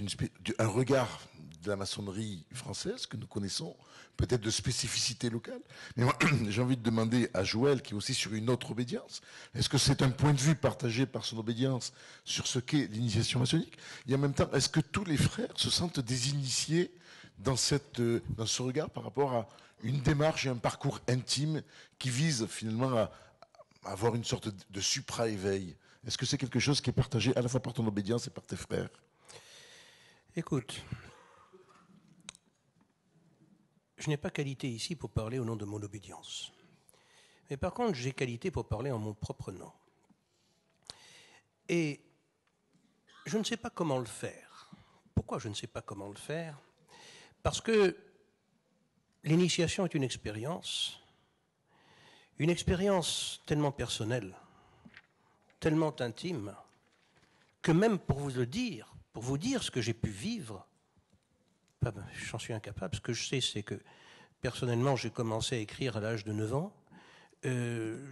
un regard de la maçonnerie française que nous connaissons, peut-être de spécificité locale. Mais moi, j'ai envie de demander à Joël, qui est aussi sur une autre obédience, est-ce que c'est un point de vue partagé par son obédience sur ce qu'est l'initiation maçonnique? Et en même temps, est-ce que tous les frères se sentent désinitiés dans ce regard par rapport à une démarche et un parcours intime qui vise finalement à avoir une sorte de supra-éveil? Est-ce que c'est quelque chose qui est partagé à la fois par ton obédience et par tes frères? Écoute, je n'ai pas qualité ici pour parler au nom de mon obédience. Mais par contre, j'ai qualité pour parler en mon propre nom. Et je ne sais pas comment le faire. Pourquoi je ne sais pas comment le faire? Parce que l'initiation est une expérience tellement personnelle, tellement intime, que même pour vous dire ce que j'ai pu vivre, j'en suis incapable. Ce que je sais, c'est que personnellement, j'ai commencé à écrire à l'âge de 9 ans.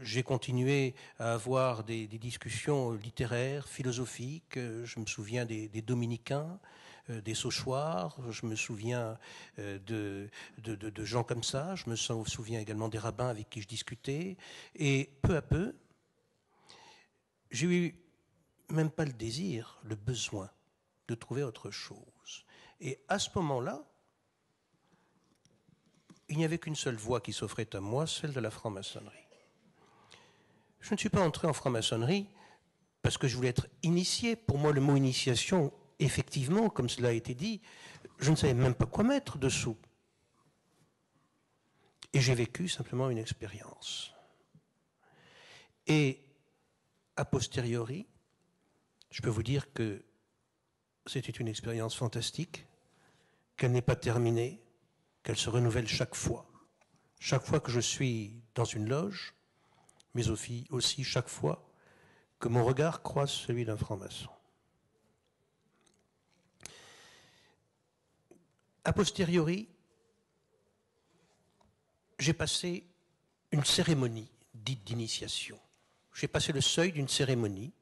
J'ai continué à avoir des discussions littéraires, philosophiques. Je me souviens des dominicains, des Sauchoirs. Je me souviens de gens comme ça. Je me souviens également des rabbins avec qui je discutais. Et peu à peu, j'ai eu même pas le désir, le besoin de trouver autre chose. Et à ce moment-là, il n'y avait qu'une seule voie qui s'offrait à moi, celle de la franc-maçonnerie. Je ne suis pas entré en franc-maçonnerie parce que je voulais être initié. Pour moi, le mot initiation, effectivement, comme cela a été dit, je ne savais même pas quoi mettre dessous. Et j'ai vécu simplement une expérience. Et a posteriori, je peux vous dire que c'était une expérience fantastique, qu'elle n'est pas terminée, qu'elle se renouvelle chaque fois. Chaque fois que je suis dans une loge, mais aussi chaque fois que mon regard croise celui d'un franc-maçon. A posteriori, j'ai passé une cérémonie dite d'initiation. J'ai passé le seuil d'une cérémonie,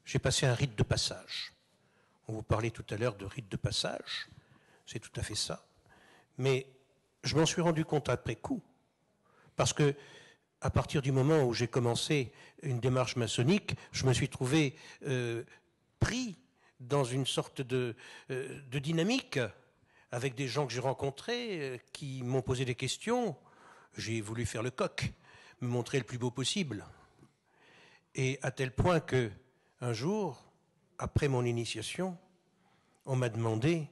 j'ai passé un rite de passage. On vous parlait tout à l'heure de rite de passage, c'est tout à fait ça. Mais je m'en suis rendu compte après coup, parce que à partir du moment où j'ai commencé une démarche maçonnique, je me suis trouvé pris dans une sorte de dynamique avec des gens que j'ai rencontrés qui m'ont posé des questions. J'ai voulu faire le coq, me montrer le plus beau possible. Et à tel point que, un jour, après mon initiation, on m'a demandé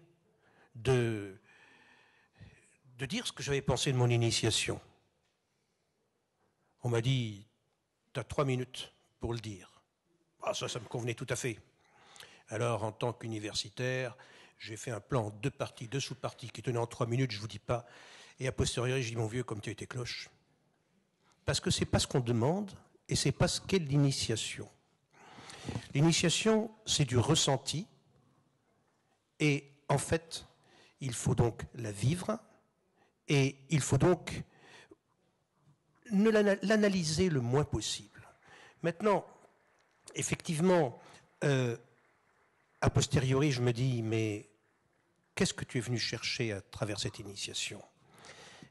de dire ce que j'avais pensé de mon initiation. On m'a dit, tu as 3 minutes pour le dire. Ah, ça me convenait tout à fait. Alors, en tant qu'universitaire, j'ai fait un plan en 2 parties, 2 sous-parties qui tenaient en 3 minutes, je ne vous dis pas. Et a posteriori, je dis, mon vieux, comme tu as été cloche. Parce que ce n'est pas ce qu'on demande et ce n'est pas ce qu'est l'initiation. L'initiation, c'est du ressenti. Et en fait, il faut donc la vivre et il faut donc l'analyser le moins possible. Maintenant, effectivement, a posteriori, je me dis, mais qu'est-ce que tu es venu chercher à travers cette initiation?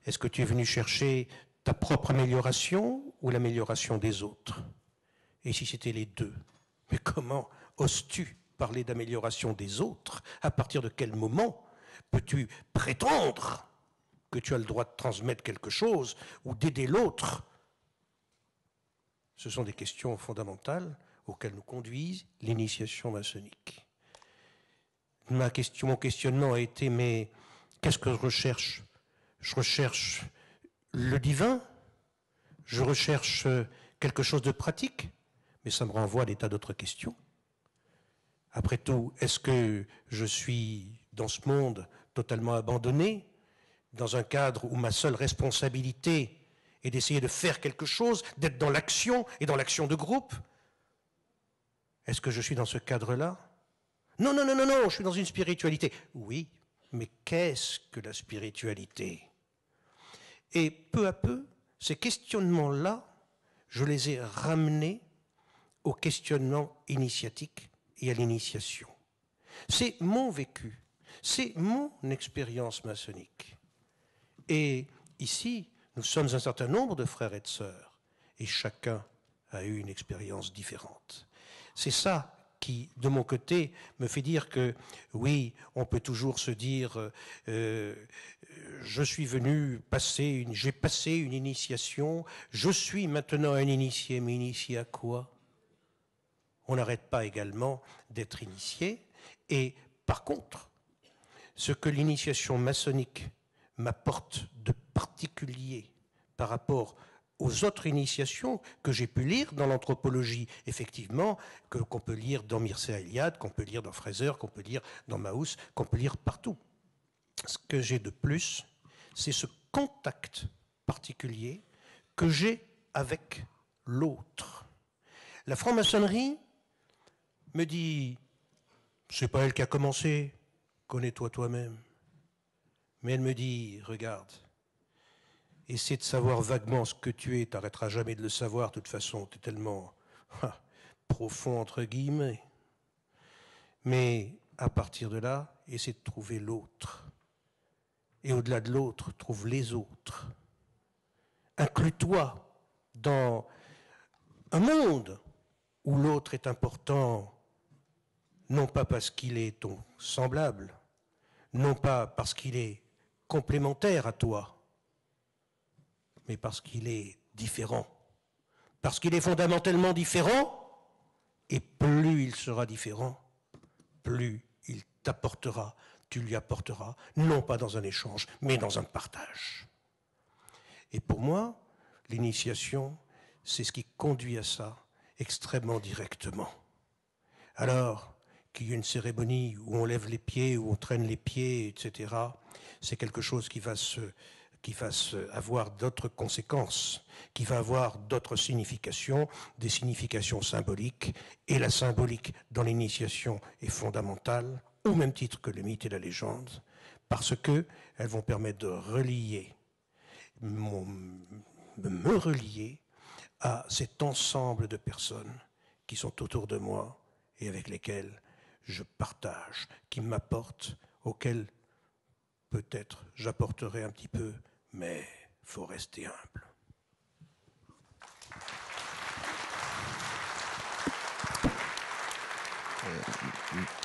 Est-ce que tu es venu chercher ta propre amélioration ou l'amélioration des autres? Et si c'était les deux? Mais comment oses-tu parler d'amélioration des autres? À partir de quel moment peux-tu prétendre que tu as le droit de transmettre quelque chose ou d'aider l'autre? Ce sont des questions fondamentales auxquelles nous conduit l'initiation maçonnique. Mon questionnement a été, mais qu'est-ce que je recherche? Je recherche le divin, je recherche quelque chose de pratique, mais ça me renvoie à des tas d'autres questions. Après tout, est-ce que je suis dans ce monde totalement abandonné, dans un cadre où ma seule responsabilité est d'essayer de faire quelque chose, d'être dans l'action et dans l'action de groupe? Est-ce que je suis dans ce cadre-là? Non, je suis dans une spiritualité. Oui, mais qu'est-ce que la spiritualité? Et peu à peu, ces questionnements-là, je les ai ramenés au questionnement initiatique et à l'initiation. C'est mon vécu, c'est mon expérience maçonnique. Et ici, nous sommes un certain nombre de frères et de sœurs, et chacun a eu une expérience différente. C'est ça qui, de mon côté, me fait dire que, oui, on peut toujours se dire je suis venu j'ai passé une initiation, je suis maintenant un initié, mais initié à quoi? On n'arrête pas également d'être initié, et par contre, ce que l'initiation maçonnique m'apporte de particulier par rapport aux autres initiations que j'ai pu lire dans l'anthropologie, effectivement, qu'on peut lire dans Mircea Eliade, qu'on peut lire dans Fraser, qu'on peut lire dans Mauss, qu'on peut lire partout. Ce que j'ai de plus, c'est ce contact particulier que j'ai avec l'autre. La franc-maçonnerie me dit, c'est pas elle qui a commencé, connais-toi toi-même. Mais elle me dit, regarde, essaie de savoir vaguement ce que tu es, t'arrêteras jamais de le savoir, de toute façon, tu es tellement profond, entre guillemets. Mais à partir de là, essaie de trouver l'autre. Et au-delà de l'autre, trouve les autres. Inclus-toi dans un monde où l'autre est important, non pas parce qu'il est ton semblable, non pas parce qu'il est complémentaire à toi, mais parce qu'il est différent. Parce qu'il est fondamentalement différent, et plus il sera différent, plus il t'apportera, tu lui apporteras, non pas dans un échange, mais dans un partage. Et pour moi, l'initiation, c'est ce qui conduit à ça extrêmement directement. Alors qu'il y ait une cérémonie où on lève les pieds, où on traîne les pieds, etc., c'est quelque chose qui va avoir d'autres conséquences, qui va avoir d'autres significations, des significations symboliques, et la symbolique dans l'initiation est fondamentale, au même titre que le mythe et la légende, parce qu'elles vont permettre de relier, me relier à cet ensemble de personnes qui sont autour de moi et avec lesquelles je partage, qui m'apportent, auxquelles peut-être j'apporterai un petit peu, mais il faut rester humble.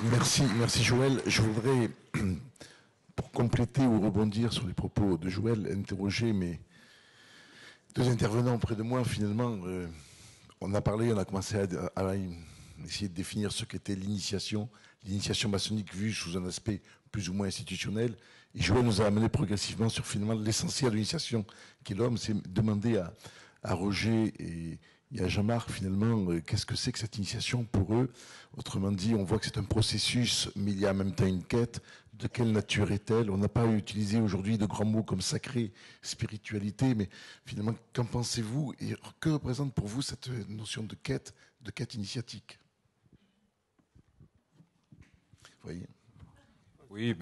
Merci Joël. Je voudrais, pour compléter ou rebondir sur les propos de Joël, interroger mes deux intervenants près de moi. Finalement, on a commencé à essayer de définir ce qu'était l'initiation maçonnique vue sous un aspect plus ou moins institutionnel. Et Joël nous a amené progressivement sur finalement l'essentiel de l'initiation qui est l'homme. C'est demander à Roger et à Jean-Marc finalement qu'est-ce que c'est que cette initiation pour eux. Autrement dit, on voit que c'est un processus, mais il y a en même temps une quête. De quelle nature est-elle? On n'a pas utilisé aujourd'hui de grands mots comme sacré, spiritualité, mais finalement, qu'en pensez-vous et que représente pour vous cette notion de quête initiatique? Vous voyez? Oui,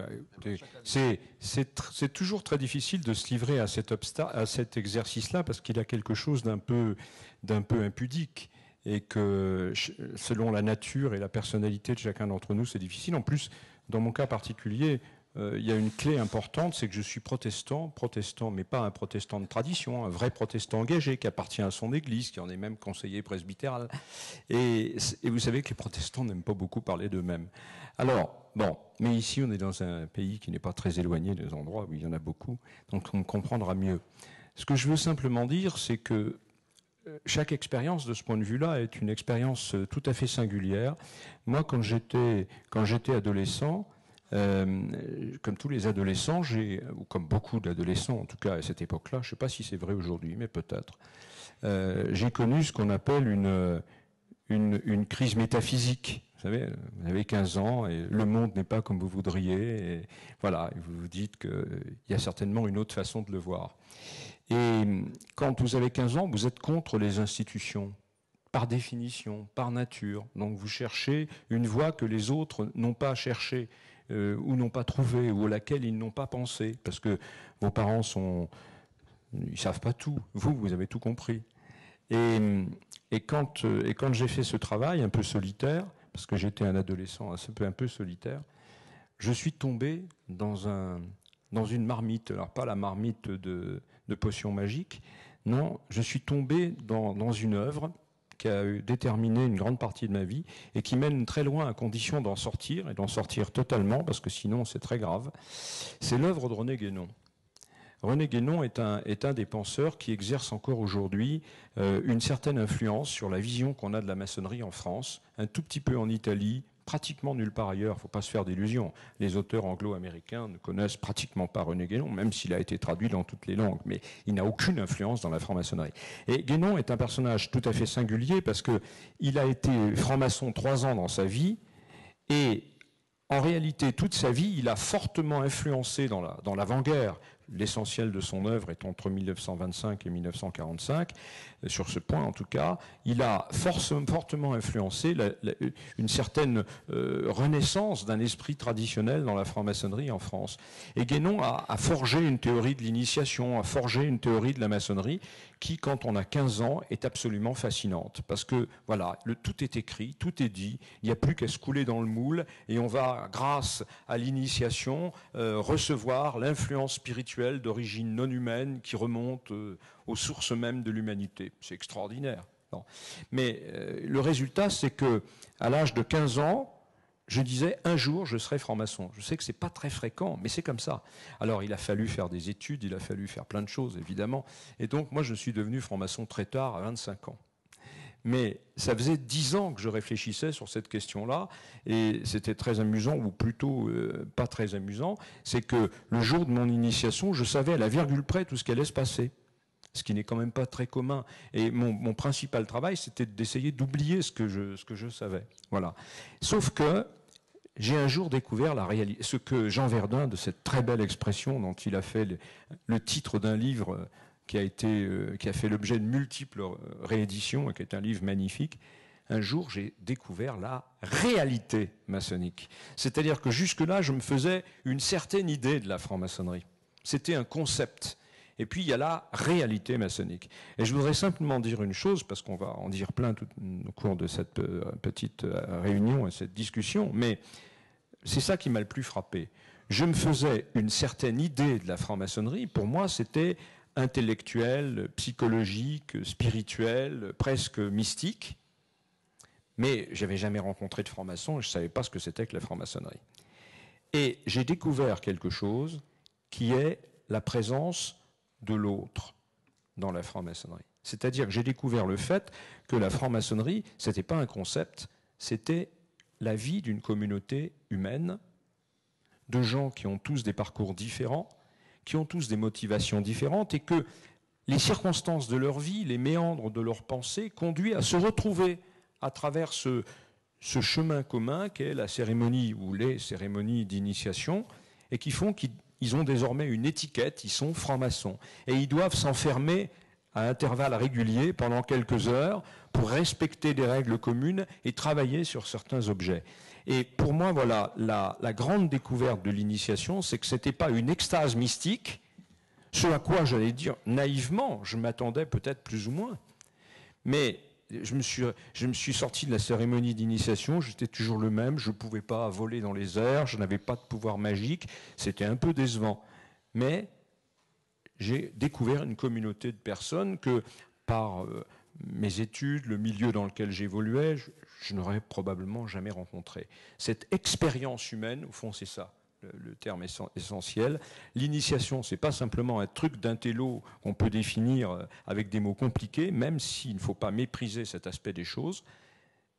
c'est toujours très difficile de se livrer à cet exercice-là parce qu'il a quelque chose d'un peu impudique et que selon la nature et la personnalité de chacun d'entre nous, c'est difficile. En plus, dans mon cas particulier, il y a une clé importante, c'est que je suis protestant, mais pas un protestant de tradition, un vrai protestant engagé qui appartient à son église, qui en est même conseiller presbytéral. Et vous savez que les protestants n'aiment pas beaucoup parler d'eux-mêmes. Alors, bon, mais ici on est dans un pays qui n'est pas très éloigné des endroits où il y en a beaucoup, donc on comprendra mieux. Ce que je veux simplement dire, c'est que chaque expérience de ce point de vue-là est une expérience tout à fait singulière. Moi, quand j'étais adolescent, comme tous les adolescents, ou comme beaucoup d'adolescents en tout cas à cette époque-là, je ne sais pas si c'est vrai aujourd'hui, mais peut-être, j'ai connu ce qu'on appelle une crise métaphysique. Vous savez, vous avez 15 ans et le monde n'est pas comme vous voudriez. Et voilà, vous vous dites qu'il y a certainement une autre façon de le voir. Et quand vous avez 15 ans, vous êtes contre les institutions, par définition, par nature. Donc vous cherchez une voie que les autres n'ont pas cherchée, ou n'ont pas trouvée, ou à laquelle ils n'ont pas pensé. Parce que vos parents ils savent pas tout. Vous avez tout compris. Et quand j'ai fait ce travail un peu solitaire, parce que j'étais un adolescent un peu solitaire, je suis tombé dans une marmite. Alors pas la marmite de potions magiques, non, je suis tombé dans une œuvre qui a déterminé une grande partie de ma vie et qui mène très loin à condition d'en sortir, et d'en sortir totalement, parce que sinon c'est très grave. C'est l'œuvre de René Guénon. René Guénon est un des penseurs qui exerce encore aujourd'hui une certaine influence sur la vision qu'on a de la maçonnerie en France, un tout petit peu en Italie, pratiquement nulle part ailleurs, il ne faut pas se faire d'illusions. Les auteurs anglo-américains ne connaissent pratiquement pas René Guénon, même s'il a été traduit dans toutes les langues, mais il n'a aucune influence dans la franc-maçonnerie. Et Guénon est un personnage tout à fait singulier parce qu'il a été franc-maçon 3 ans dans sa vie, et en réalité, toute sa vie, il a fortement influencé dans l'avant-guerre. L'essentiel de son œuvre est entre 1925 et 1945. Sur ce point, en tout cas, il a fortement influencé une certaine renaissance d'un esprit traditionnel dans la franc-maçonnerie en France. Et Guénon a forgé une théorie de l'initiation, a forgé une théorie de la maçonnerie qui, quand on a 15 ans, est absolument fascinante. Parce que, voilà, tout est écrit, tout est dit, il n'y a plus qu'à se couler dans le moule, et on va, grâce à l'initiation, recevoir l'influence spirituelle d'origine non humaine qui remonte aux sources mêmes de l'humanité. C'est extraordinaire. Non. Mais le résultat, c'est que à l'âge de 15 ans, je disais, un jour, je serai franc-maçon. Je sais que ce n'est pas très fréquent, mais c'est comme ça. Alors, il a fallu faire des études, il a fallu faire plein de choses, évidemment. Et donc, moi, je suis devenu franc-maçon très tard, à 25 ans. Mais ça faisait 10 ans que je réfléchissais sur cette question-là, et c'était très amusant, ou plutôt pas très amusant, c'est que le jour de mon initiation, je savais à la virgule près tout ce qui allait se passer. Ce qui n'est quand même pas très commun. Et mon principal travail, c'était d'essayer d'oublier ce que je savais. Voilà. Sauf que j'ai un jour découvert la réalité, ce que Jean Verdun, de cette très belle expression dont il a fait le titre d'un livre qui a fait l'objet de multiples rééditions et qui est un livre magnifique. Un jour, j'ai découvert la réalité maçonnique. C'est-à-dire que jusque-là, je me faisais une certaine idée de la franc-maçonnerie. C'était un concept. Et puis, il y a la réalité maçonnique. Et je voudrais simplement dire une chose, parce qu'on va en dire plein tout au cours de cette petite réunion et cette discussion, mais c'est ça qui m'a le plus frappé. Je me faisais une certaine idée de la franc-maçonnerie. Pour moi, c'était intellectuel, psychologique, spirituel, presque mystique. Mais je n'avais jamais rencontré de franc-maçon et je ne savais pas ce que c'était que la franc-maçonnerie. Et j'ai découvert quelque chose qui est la présence de l'autre dans la franc-maçonnerie. C'est-à-dire que j'ai découvert le fait que la franc-maçonnerie, ce n'était pas un concept, c'était la vie d'une communauté humaine, de gens qui ont tous des parcours différents, qui ont tous des motivations différentes, et que les circonstances de leur vie, les méandres de leur pensée, conduisent à se retrouver à travers ce chemin commun qu'est la cérémonie ou les cérémonies d'initiation, et qui font qu'ils ont désormais une étiquette, ils sont francs-maçons. Et ils doivent s'enfermer à intervalles réguliers pendant quelques heures pour respecter des règles communes et travailler sur certains objets. Et pour moi, voilà, la grande découverte de l'initiation, c'est que ce n'était pas une extase mystique, ce à quoi j'allais dire naïvement, je m'attendais peut-être plus ou moins, mais je me suis sorti de la cérémonie d'initiation, j'étais toujours le même, je ne pouvais pas voler dans les airs, je n'avais pas de pouvoir magique, c'était un peu décevant. Mais j'ai découvert une communauté de personnes que, par mes études, le milieu dans lequel j'évoluais, je n'aurais probablement jamais rencontré. Cette expérience humaine, au fond, c'est ça. Le terme essentiel. L'initiation, ce n'est pas simplement un truc d'intello qu'on peut définir avec des mots compliqués, même s'il ne faut pas mépriser cet aspect des choses.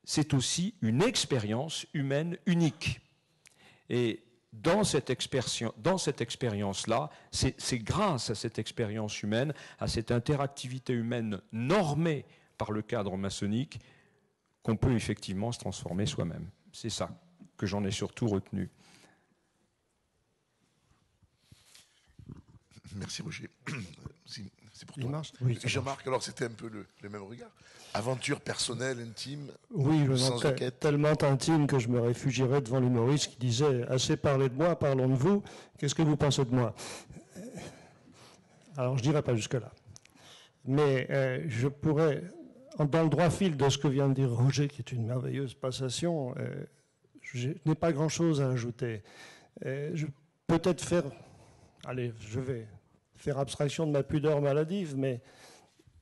C'est aussi une expérience humaine unique. Et dans cette expérience-là, c'est grâce à cette expérience humaine, à cette interactivité humaine normée par le cadre maçonnique, qu'on peut effectivement se transformer soi-même. C'est ça que j'en ai surtout retenu. Merci Roger. C'est pour toi. Oui, Jean-Marc, alors c'était un peu le même regard. Aventure personnelle, intime, oui, sans enquête. Tellement intime que je me réfugierais devant l'humoriste qui disait « Assez parlé de moi, parlons de vous, qu'est-ce que vous pensez de moi ?» Alors je n'irai pas jusque-là. Mais je pourrais, dans le droit fil de ce que vient de dire Roger, qui est une merveilleuse passation, je n'ai pas grand-chose à ajouter. Peut-être faire... Allez, je vais faire abstraction de ma pudeur maladive, mais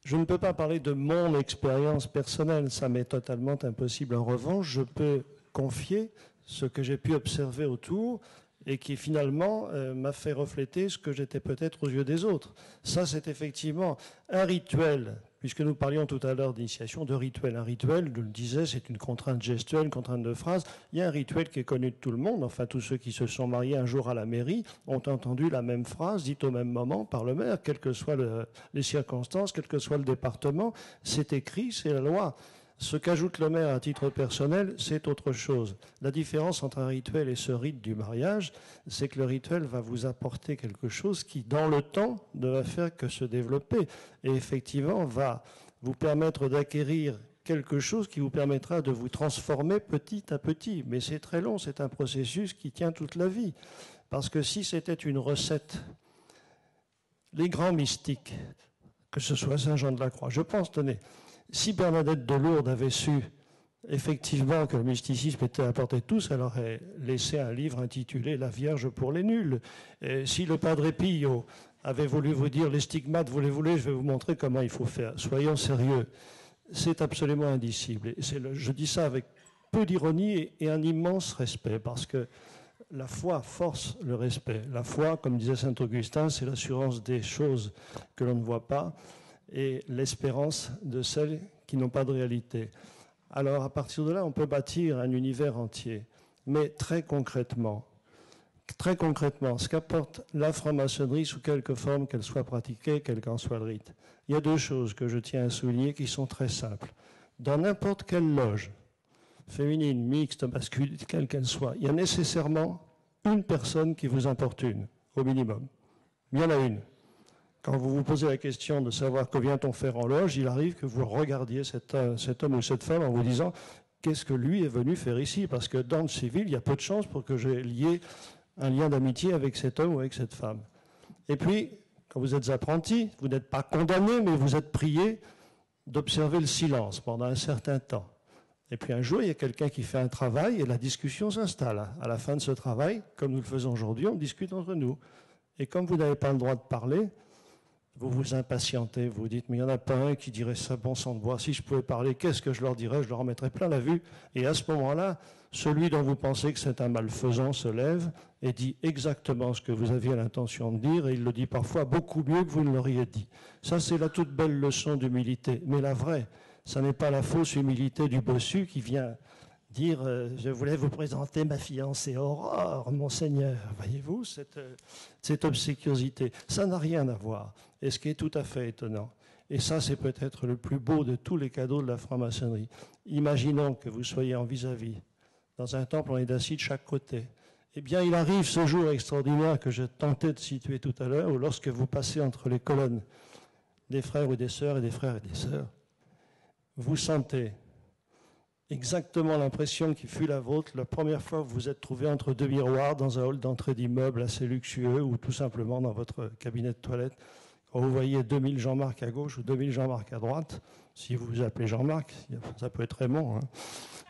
je ne peux pas parler de mon expérience personnelle, ça m'est totalement impossible. En revanche, je peux confier ce que j'ai pu observer autour et qui finalement m'a fait refléter ce que j'étais peut-être aux yeux des autres. Ça, c'est effectivement un rituel, puisque nous parlions tout à l'heure d'initiation, de rituel. Un rituel, je le disais, c'est une contrainte gestuelle, une contrainte de phrase. Il y a un rituel qui est connu de tout le monde. Enfin, tous ceux qui se sont mariés un jour à la mairie ont entendu la même phrase dite au même moment par le maire, quelles que soient les circonstances, quel que soit le département. C'est écrit, c'est la loi. Ce qu'ajoute le maire à titre personnel, c'est autre chose. La différence entre un rituel et ce rite du mariage, c'est que le rituel va vous apporter quelque chose qui, dans le temps, ne va faire que se développer. Et effectivement, va vous permettre d'acquérir quelque chose qui vous permettra de vous transformer petit à petit. Mais c'est très long, c'est un processus qui tient toute la vie. Parce que si c'était une recette, les grands mystiques, que ce soit Saint Jean de la Croix, je pense, tenez, si Bernadette de Lourdes avait su effectivement que le mysticisme était à portée de tous, elle aurait laissé un livre intitulé « La Vierge pour les nuls ». Et si le Padre Pio avait voulu vous dire « Les stigmates, vous les voulez, je vais vous montrer comment il faut faire ». Soyons sérieux, c'est absolument indicible. Et je dis ça avec peu d'ironie et un immense respect, parce que la foi force le respect. La foi, comme disait saint Augustin, c'est l'assurance des choses que l'on ne voit pas et l'espérance de celles qui n'ont pas de réalité. Alors, à partir de là, on peut bâtir un univers entier. Mais très concrètement, ce qu'apporte la franc-maçonnerie sous quelque forme qu'elle soit pratiquée, quel qu'en soit le rite, il y a deux choses que je tiens à souligner qui sont très simples. Dans n'importe quelle loge, féminine, mixte, masculine, quelle qu'elle soit, il y a nécessairement une personne qui vous importune, au minimum. Il y en a une. Quand vous vous posez la question de savoir que vient-on faire en loge, il arrive que vous regardiez cet homme ou cette femme en vous disant qu'est-ce que lui est venu faire ici? Parce que dans le civil, il y a peu de chances pour que j'ai lié un lien d'amitié avec cet homme ou avec cette femme. Et puis, quand vous êtes apprenti, vous n'êtes pas condamné, mais vous êtes prié d'observer le silence pendant un certain temps. Et puis un jour, il y a quelqu'un qui fait un travail et la discussion s'installe. À la fin de ce travail, comme nous le faisons aujourd'hui, on discute entre nous. Et comme vous n'avez pas le droit de parler, vous vous impatientez, vous dites, mais il n'y en a pas un qui dirait ça, bon sang de bois, si je pouvais parler, qu'est-ce que je leur dirais? Je leur en mettrais plein la vue. Et à ce moment-là, celui dont vous pensez que c'est un malfaisant se lève et dit exactement ce que vous aviez l'intention de dire, et il le dit parfois beaucoup mieux que vous ne l'auriez dit. Ça, c'est la toute belle leçon d'humilité. Mais la vraie, ça n'est pas la fausse humilité du bossu qui vient dire je voulais vous présenter ma fiancée Aurore, monseigneur. Voyez-vous, cette obséquiosité. Ça n'a rien à voir. Et ce qui est tout à fait étonnant, et ça c'est peut-être le plus beau de tous les cadeaux de la franc-maçonnerie. Imaginons que vous soyez en vis-à-vis. Dans un temple, on est assis de chaque côté. Eh bien, il arrive ce jour extraordinaire que je tentais de situer tout à l'heure, où lorsque vous passez entre les colonnes des frères ou des sœurs et des frères et des sœurs, vous sentez exactement l'impression qui fut la vôtre la première fois que vous vous êtes trouvé entre deux miroirs dans un hall d'entrée d'immeuble assez luxueux ou tout simplement dans votre cabinet de toilette. Quand vous voyez 2000 Jean-Marc à gauche ou 2000 Jean-Marc à droite, si vous vous appelez Jean-Marc, ça peut être Raymond, hein,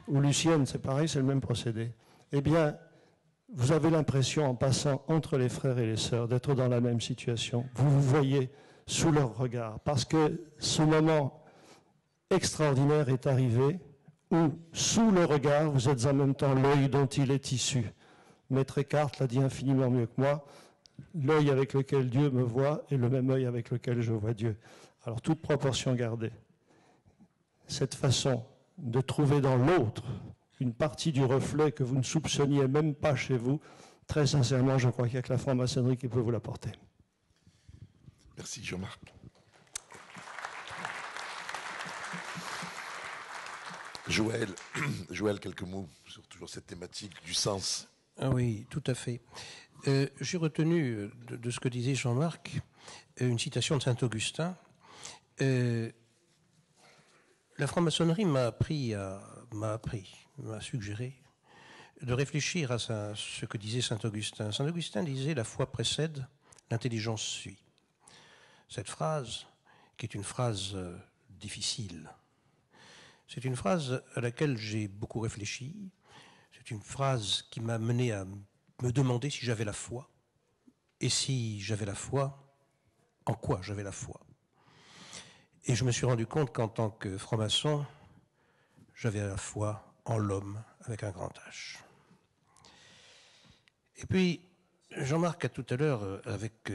ou Lucienne, c'est pareil, c'est le même procédé. Eh bien, vous avez l'impression, en passant entre les frères et les sœurs, d'être dans la même situation. Vous vous voyez sous leur regard, parce que ce moment extraordinaire est arrivé où, sous le regard, vous êtes en même temps l'œil dont il est issu. Maître Eckhart l'a dit infiniment mieux que moi, l'œil avec lequel Dieu me voit est le même œil avec lequel je vois Dieu. Alors, toute proportion gardée, cette façon de trouver dans l'autre une partie du reflet que vous ne soupçonniez même pas chez vous, très sincèrement, je crois qu'il n'y a que la franc-maçonnerie qui peut vous l'apporter. Merci Jean-Marc. Joël, quelques mots sur toujours cette thématique du sens. Ah oui, tout à fait. J'ai retenu de ce que disait Jean-Marc une citation de saint-Augustin. La franc-maçonnerie m'a suggéré de réfléchir à ce que disait saint-Augustin. Saint-Augustin disait « La foi précède, l'intelligence suit ». Cette phrase, qui est une phrase difficile, c'est une phrase à laquelle j'ai beaucoup réfléchi. C'est une phrase qui m'a mené à me demander si j'avais la foi. Et si j'avais la foi, en quoi j'avais la foi. Et je me suis rendu compte qu'en tant que franc-maçon, j'avais la foi en l'homme avec un grand H. Et puis, Jean-Marc a tout à l'heure, avec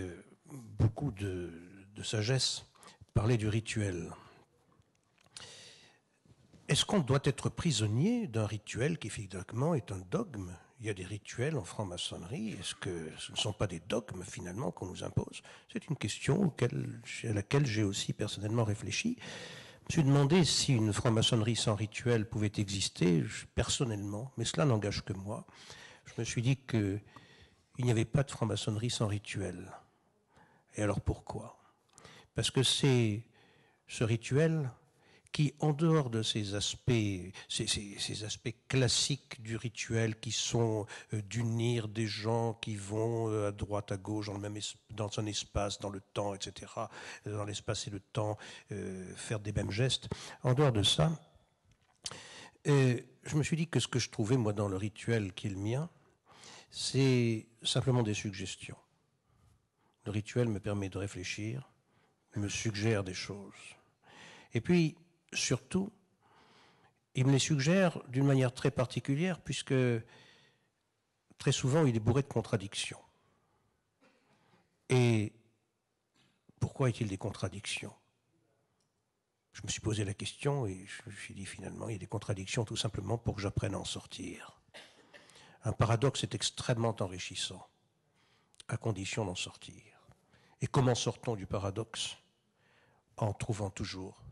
beaucoup de sagesse, parlé du rituel. Est-ce qu'on doit être prisonnier d'un rituel qui finalement est un dogme? Il y a des rituels en franc-maçonnerie. Est-ce que ce ne sont pas des dogmes finalement qu'on nous impose? C'est une question à laquelle j'ai aussi personnellement réfléchi. Je me suis demandé si une franc-maçonnerie sans rituel pouvait exister, personnellement, mais cela n'engage que moi. Je me suis dit qu'il n'y avait pas de franc-maçonnerie sans rituel. Et alors pourquoi? Parce que c'est ce rituel qui, en dehors de ces aspects classiques du rituel, qui sont d'unir des gens qui vont à droite, à gauche, dans un espace, dans le temps, etc., dans l'espace et le temps, faire des mêmes gestes, en dehors de ça, je me suis dit que ce que je trouvais, moi, dans le rituel qui est le mien, c'est simplement des suggestions. Le rituel me permet de réfléchir, me suggère des choses. Et puis, surtout, il me les suggère d'une manière très particulière, puisque très souvent, il est bourré de contradictions. Et pourquoi est-il des contradictions? Je me suis posé la question et je me suis dit finalement, il y a des contradictions tout simplement pour que j'apprenne à en sortir. Un paradoxe est extrêmement enrichissant, à condition d'en sortir. Et comment sort-on du paradoxe? En trouvant toujours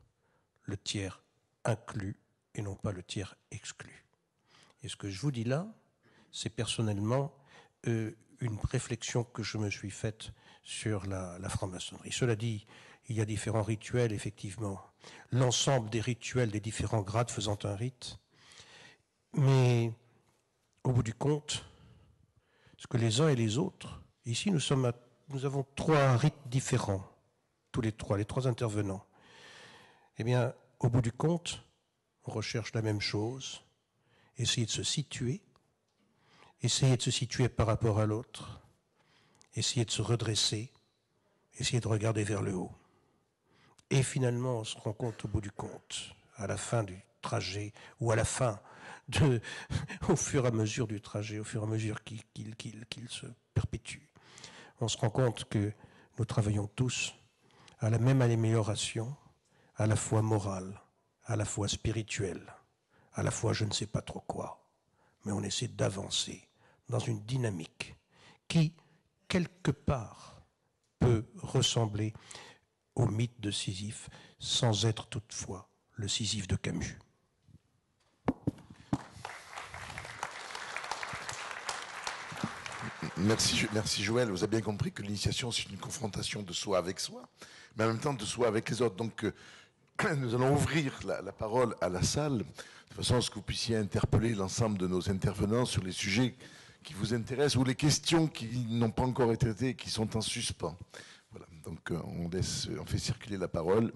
le tiers inclus et non pas le tiers exclu. Et ce que je vous dis là, c'est personnellement une réflexion que je me suis faite sur la franc-maçonnerie. Cela dit, il y a différents rituels, effectivement. L'ensemble des rituels des différents grades faisant un rite. Mais au bout du compte, ce que les uns et les autres, ici nous avons 3 rites différents, tous les trois intervenants. Eh bien, au bout du compte, on recherche la même chose, essayer de se situer par rapport à l'autre, essayer de se redresser, essayer de regarder vers le haut. Et finalement, on se rend compte au bout du compte, à la fin du trajet, ou à la fin, au fur et à mesure du trajet, au fur et à mesure qu'il se perpétue, on se rend compte que nous travaillons tous à la même amélioration, à la fois morale, à la fois spirituelle, à la fois je ne sais pas trop quoi, mais on essaie d'avancer dans une dynamique qui, quelque part, peut ressembler au mythe de Sisyphe, sans être toutefois le Sisyphe de Camus. Merci Joël. Vous avez bien compris que l'initiation, c'est une confrontation de soi avec soi, mais en même temps de soi avec les autres. Donc, nous allons ouvrir la parole à la salle, de façon à ce que vous puissiez interpeller l'ensemble de nos intervenants sur les sujets qui vous intéressent ou les questions qui n'ont pas encore été traitées et qui sont en suspens. Voilà. Donc, on fait circuler la parole.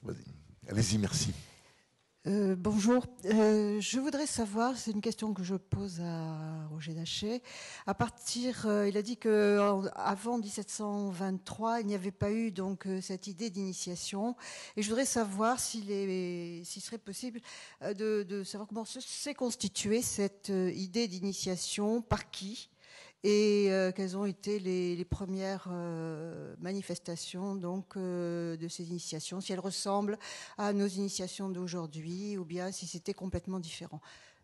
Vas-y. Allez-y, merci. Bonjour, je voudrais savoir, c'est une question que je pose à Roger Daché. Il a dit qu'avant 1723, il n'y avait pas eu donc cette idée d'initiation, et je voudrais savoir s'il serait possible de savoir comment s'est constituée cette idée d'initiation, par qui, et quelles ont été les premières manifestations donc de ces initiations, si elles ressemblent à nos initiations d'aujourd'hui ou bien si c'était complètement différent.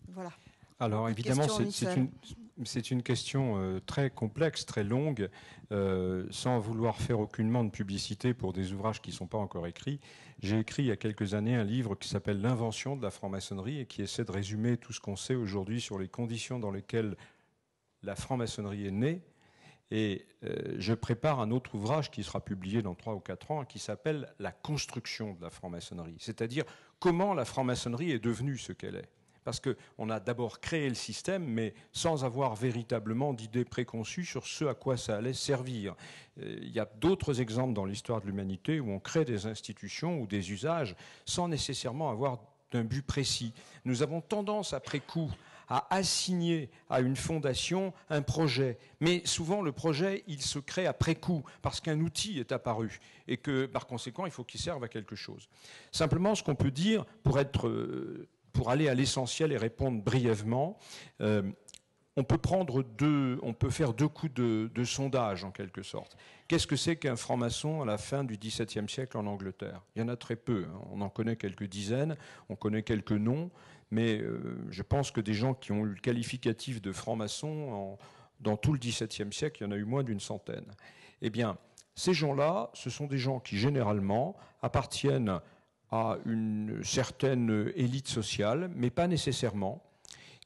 Voilà. Alors évidemment, c'est une question très complexe, très longue, sans vouloir faire aucunement de publicité pour des ouvrages qui ne sont pas encore écrits. J'ai écrit il y a quelques années un livre qui s'appelle « L'invention de la franc-maçonnerie » et qui essaie de résumer tout ce qu'on sait aujourd'hui sur les conditions dans lesquelles la franc-maçonnerie est née, et je prépare un autre ouvrage qui sera publié dans 3 ou 4 ans, qui s'appelle « La construction de la franc-maçonnerie », c'est-à-dire comment la franc-maçonnerie est devenue ce qu'elle est. Parce qu'on a d'abord créé le système, mais sans avoir véritablement d'idées préconçues sur ce à quoi ça allait servir. Il y a d'autres exemples dans l'histoire de l'humanité où on crée des institutions ou des usages sans nécessairement avoir d'un but précis. Nous avons tendance, après coup, à assigner à une fondation un projet. Mais souvent, le projet, il se crée après coup, parce qu'un outil est apparu, et que, par conséquent, il faut qu'il serve à quelque chose. Simplement, ce qu'on peut dire, pour aller à l'essentiel et répondre brièvement, on peut faire 2 coups de sondage, en quelque sorte. Qu'est-ce que c'est qu'un franc-maçon à la fin du XVIIe siècle en Angleterre? Il y en a très peu. On en connaît quelques dizaines, on connaît quelques noms, mais je pense que des gens qui ont eu le qualificatif de franc-maçon dans tout le XVIIe siècle, il y en a eu moins d'une centaine. Eh bien, ces gens-là, ce sont des gens qui, généralement, appartiennent à une certaine élite sociale, mais pas nécessairement,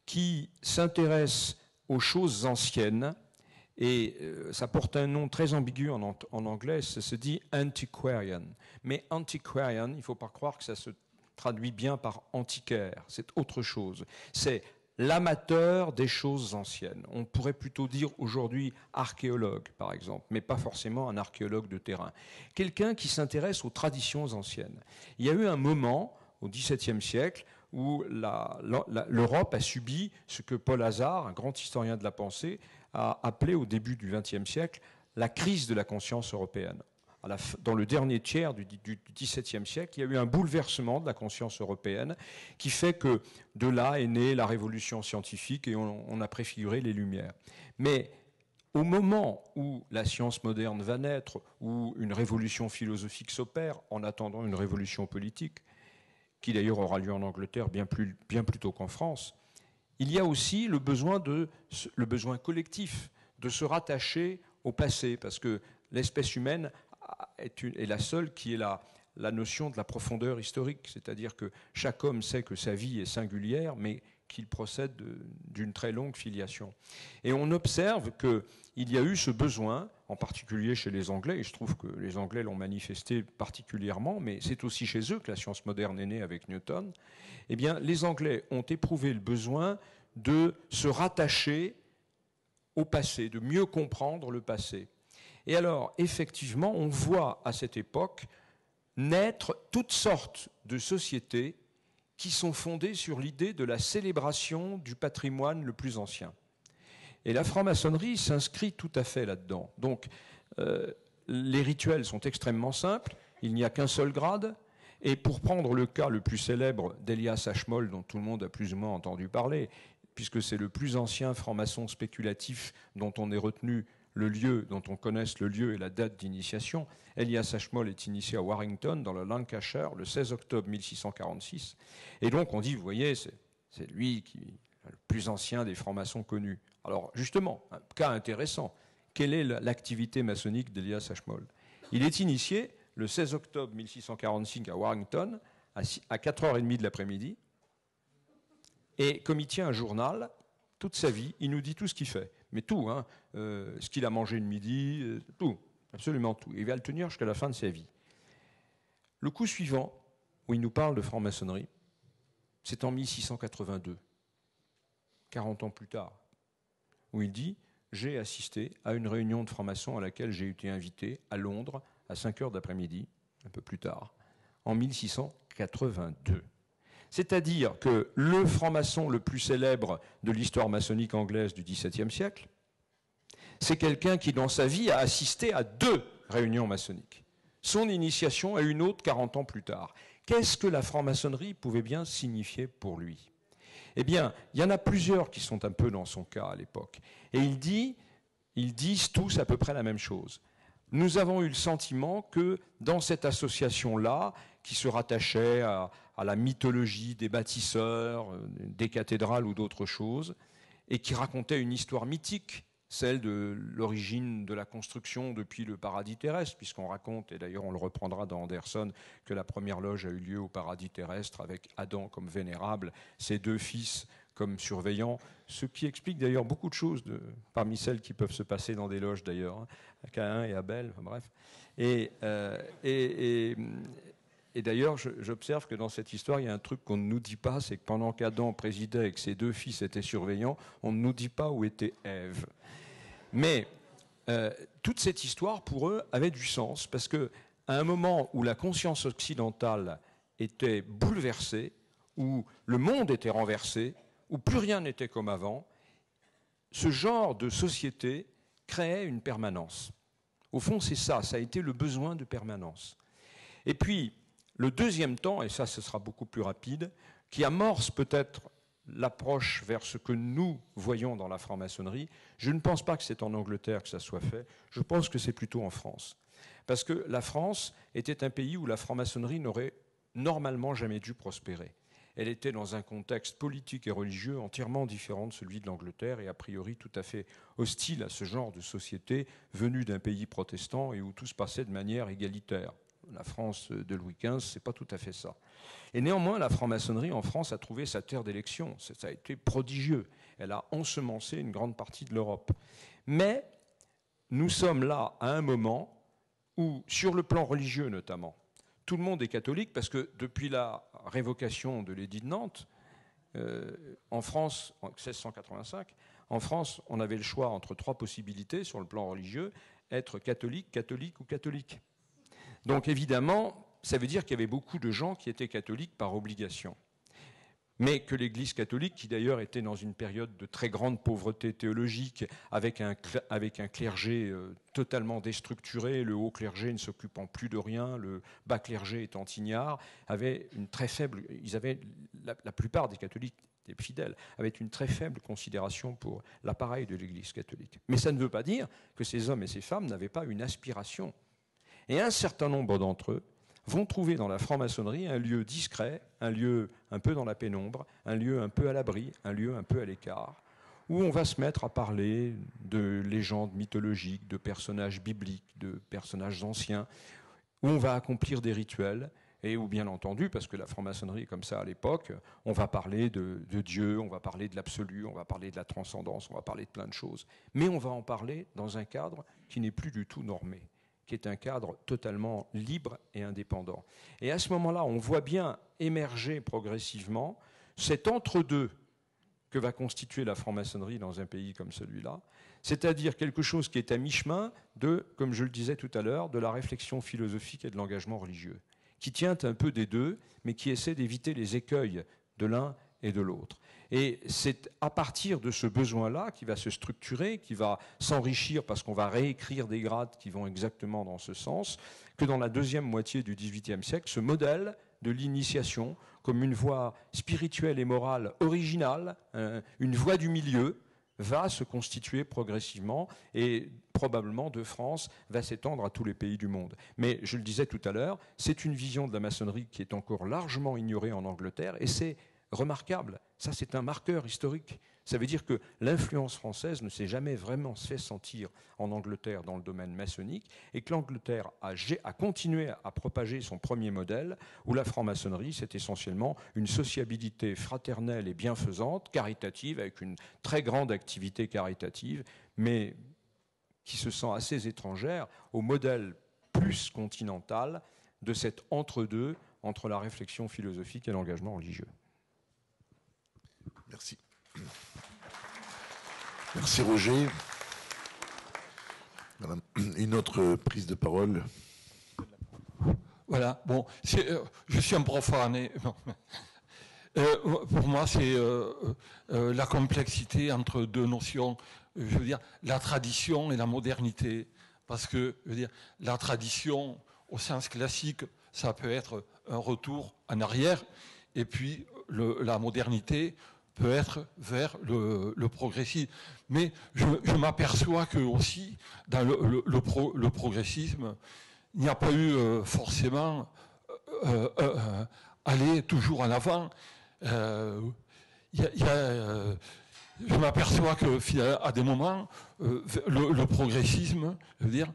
qui s'intéressent aux choses anciennes, et ça porte un nom très ambigu en anglais, ça se dit antiquarian. Mais antiquarian, il ne faut pas croire que ça se traduit bien par antiquaire, c'est autre chose. C'est l'amateur des choses anciennes. On pourrait plutôt dire aujourd'hui archéologue, par exemple, mais pas forcément un archéologue de terrain. Quelqu'un qui s'intéresse aux traditions anciennes. Il y a eu un moment, au XVIIe siècle, où l'Europe a subi ce que Paul Hazard, un grand historien de la pensée, a appelé au début du XXe siècle la crise de la conscience européenne. dans le dernier tiers du XVIIe siècle, il y a eu un bouleversement de la conscience européenne qui fait que de là est née la révolution scientifique et on a préfiguré les Lumières. Mais au moment où la science moderne va naître, où une révolution philosophique s'opère, en attendant une révolution politique, qui d'ailleurs aura lieu en Angleterre bien plus tôt qu'en France, il y a aussi le besoin collectif de se rattacher au passé, parce que l'espèce humaine est la seule qui ait la notion de la profondeur historique, c'est-à-dire que chaque homme sait que sa vie est singulière, mais qu'il procède d'une très longue filiation. Et on observe qu'il y a eu ce besoin, en particulier chez les Anglais, et je trouve que les Anglais l'ont manifesté particulièrement, mais c'est aussi chez eux que la science moderne est née avec Newton. Eh bien, les Anglais ont éprouvé le besoin de se rattacher au passé, de mieux comprendre le passé. Et alors, effectivement, on voit à cette époque naître toutes sortes de sociétés qui sont fondées sur l'idée de la célébration du patrimoine le plus ancien. Et la franc-maçonnerie s'inscrit tout à fait là-dedans. Donc, les rituels sont extrêmement simples, il n'y a qu'un seul grade, et pour prendre le cas le plus célèbre d'Elias Ashmole, dont tout le monde a plus ou moins entendu parler, puisque c'est le plus ancien franc-maçon spéculatif dont on ait retenu le lieu, dont on connaisse le lieu et la date d'initiation. Elias Ashmole est initié à Warrington, dans le Lancashire, le 16 octobre 1646. Et donc on dit, vous voyez, c'est lui qui est le plus ancien des francs-maçons connus. Alors justement, un cas intéressant, quelle est l'activité maçonnique d'Elias Ashmole? Il est initié le 16 octobre 1645 à Warrington, à 4h30 de l'après-midi, et comme il tient un journal, toute sa vie, il nous dit tout ce qu'il fait. Mais tout, hein, ce qu'il a mangé le midi, tout, absolument tout. Il va le tenir jusqu'à la fin de sa vie. Le coup suivant, où il nous parle de franc-maçonnerie, c'est en 1682, 40 ans plus tard, où il dit « J'ai assisté à une réunion de francs-maçons à laquelle j'ai été invité à Londres à 5h d'après-midi, un peu plus tard, en 1682. » C'est-à-dire que le franc-maçon le plus célèbre de l'histoire maçonnique anglaise du XVIIe siècle, c'est quelqu'un qui, dans sa vie, a assisté à 2 réunions maçonniques. Son initiation à une autre 40 ans plus tard. Qu'est-ce que la franc-maçonnerie pouvait bien signifier pour lui? Eh bien, il y en a plusieurs qui sont un peu dans son cas à l'époque. Et ils disent tous à peu près la même chose. Nous avons eu le sentiment que dans cette association-là, qui se rattachait à la mythologie des bâtisseurs, des cathédrales ou d'autres choses, et qui racontait une histoire mythique, celle de l'origine de la construction depuis le paradis terrestre, puisqu'on raconte, et d'ailleurs on le reprendra dans Anderson, que la première loge a eu lieu au paradis terrestre avec Adam comme vénérable, ses 2 fils comme surveillants, ce qui explique d'ailleurs beaucoup de choses parmi celles qui peuvent se passer dans des loges d'ailleurs, hein, Caïn et Abel, enfin, bref. Et d'ailleurs, j'observe que dans cette histoire, il y a un truc qu'on ne nous dit pas, c'est que pendant qu'Adam présidait et que ses 2 fils étaient surveillants, on ne nous dit pas où était Ève. Mais toute cette histoire, pour eux, avait du sens, parce qu'à un moment où la conscience occidentale était bouleversée, où le monde était renversé, où plus rien n'était comme avant, ce genre de société créait une permanence. Au fond, c'est ça, ça a été le besoin de permanence. Et puis, le deuxième temps, et ça ce sera beaucoup plus rapide, qui amorce peut-être l'approche vers ce que nous voyons dans la franc-maçonnerie, je ne pense pas que c'est en Angleterre que ça soit fait, je pense que c'est plutôt en France. Parce que la France était un pays où la franc-maçonnerie n'aurait normalement jamais dû prospérer. Elle était dans un contexte politique et religieux entièrement différent de celui de l'Angleterre et a priori tout à fait hostile à ce genre de société venue d'un pays protestant et où tout se passait de manière égalitaire. La France de Louis XV, c'est pas tout à fait ça. Et néanmoins, la franc-maçonnerie en France a trouvé sa terre d'élection. Ça a été prodigieux. Elle a ensemencé une grande partie de l'Europe. Mais nous sommes là à un moment où, sur le plan religieux notamment, tout le monde est catholique parce que depuis la révocation de l'édit de Nantes, en France, en 1685, en France, on avait le choix entre 3 possibilités sur le plan religieux, être catholique, catholique ou catholique. Donc évidemment, ça veut dire qu'il y avait beaucoup de gens qui étaient catholiques par obligation. mais que l'Église catholique, qui d'ailleurs était dans une période de très grande pauvreté théologique, avec un clergé totalement déstructuré, le haut clergé ne s'occupant plus de rien, le bas clergé étant ignare, avait une très faible, la plupart des catholiques, des fidèles, avaient une très faible considération pour l'appareil de l'Église catholique. Mais ça ne veut pas dire que ces hommes et ces femmes n'avaient pas une aspiration. Et un certain nombre d'entre eux vont trouver dans la franc-maçonnerie un lieu discret, un lieu un peu dans la pénombre, un lieu un peu à l'abri, un lieu un peu à l'écart, où on va se mettre à parler de légendes mythologiques, de personnages bibliques, de personnages anciens, où on va accomplir des rituels, et où bien entendu, parce que la franc-maçonnerie est comme ça à l'époque, on va parler de Dieu, on va parler de l'absolu, on va parler de la transcendance, on va parler de plein de choses. Mais on va en parler dans un cadre qui n'est plus du tout normé, qui est un cadre totalement libre et indépendant. Et à ce moment-là, on voit bien émerger progressivement cet entre-deux que va constituer la franc-maçonnerie dans un pays comme celui-là, c'est-à-dire quelque chose qui est à mi-chemin de, comme je le disais tout à l'heure, de la réflexion philosophique et de l'engagement religieux, qui tient un peu des deux, mais qui essaie d'éviter les écueils de l'un et de l'autre. Et c'est à partir de ce besoin-là qui va se structurer, qui va s'enrichir parce qu'on va réécrire des grades qui vont exactement dans ce sens, que dans la deuxième moitié du XVIIIe siècle, ce modèle de l'initiation comme une voie spirituelle et morale originale, une voie du milieu, va se constituer progressivement et probablement de France va s'étendre à tous les pays du monde. Mais je le disais tout à l'heure, c'est une vision de la maçonnerie qui est encore largement ignorée en Angleterre et c'est remarquable. Ça, c'est un marqueur historique. Ça veut dire que l'influence française ne s'est jamais vraiment fait sentir en Angleterre dans le domaine maçonnique et que l'Angleterre a continué à propager son premier modèle où la franc-maçonnerie, c'est essentiellement une sociabilité fraternelle et bienfaisante, caritative, avec une très grande activité caritative, mais qui se sent assez étrangère au modèle plus continental de cet entre-deux entre la réflexion philosophique et l'engagement religieux. Merci. Merci Roger. Voilà. Une autre prise de parole. Voilà, bon, je suis un profane. Pour moi, c'est la complexité entre deux notions, je veux dire, la tradition et la modernité. Parce que, je veux dire, la tradition, au sens classique, ça peut être un retour en arrière, et puis la modernité peut être vers le progressisme. Mais je m'aperçois que aussi, dans le progressisme, il n'y a pas eu forcément aller toujours en avant. Je m'aperçois qu'à des moments, le progressisme, je veux dire,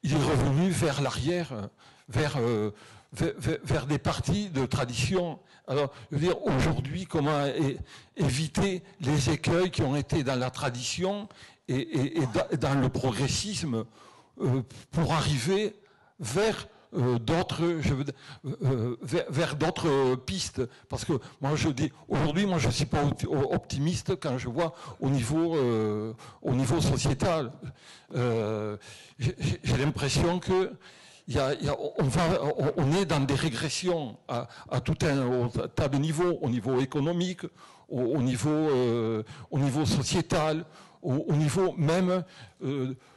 il est revenu vers l'arrière, vers des parties de tradition. Alors, je veux dire, aujourd'hui, comment éviter les écueils qui ont été dans la tradition et dans le progressisme pour arriver vers vers d'autres pistes, parce que moi je dis aujourd'hui, moi je suis pas optimiste quand je vois au niveau sociétal. J'ai l'impression que on est dans des régressions à tout un tas de niveaux, au niveau économique, au niveau sociétal, au niveau même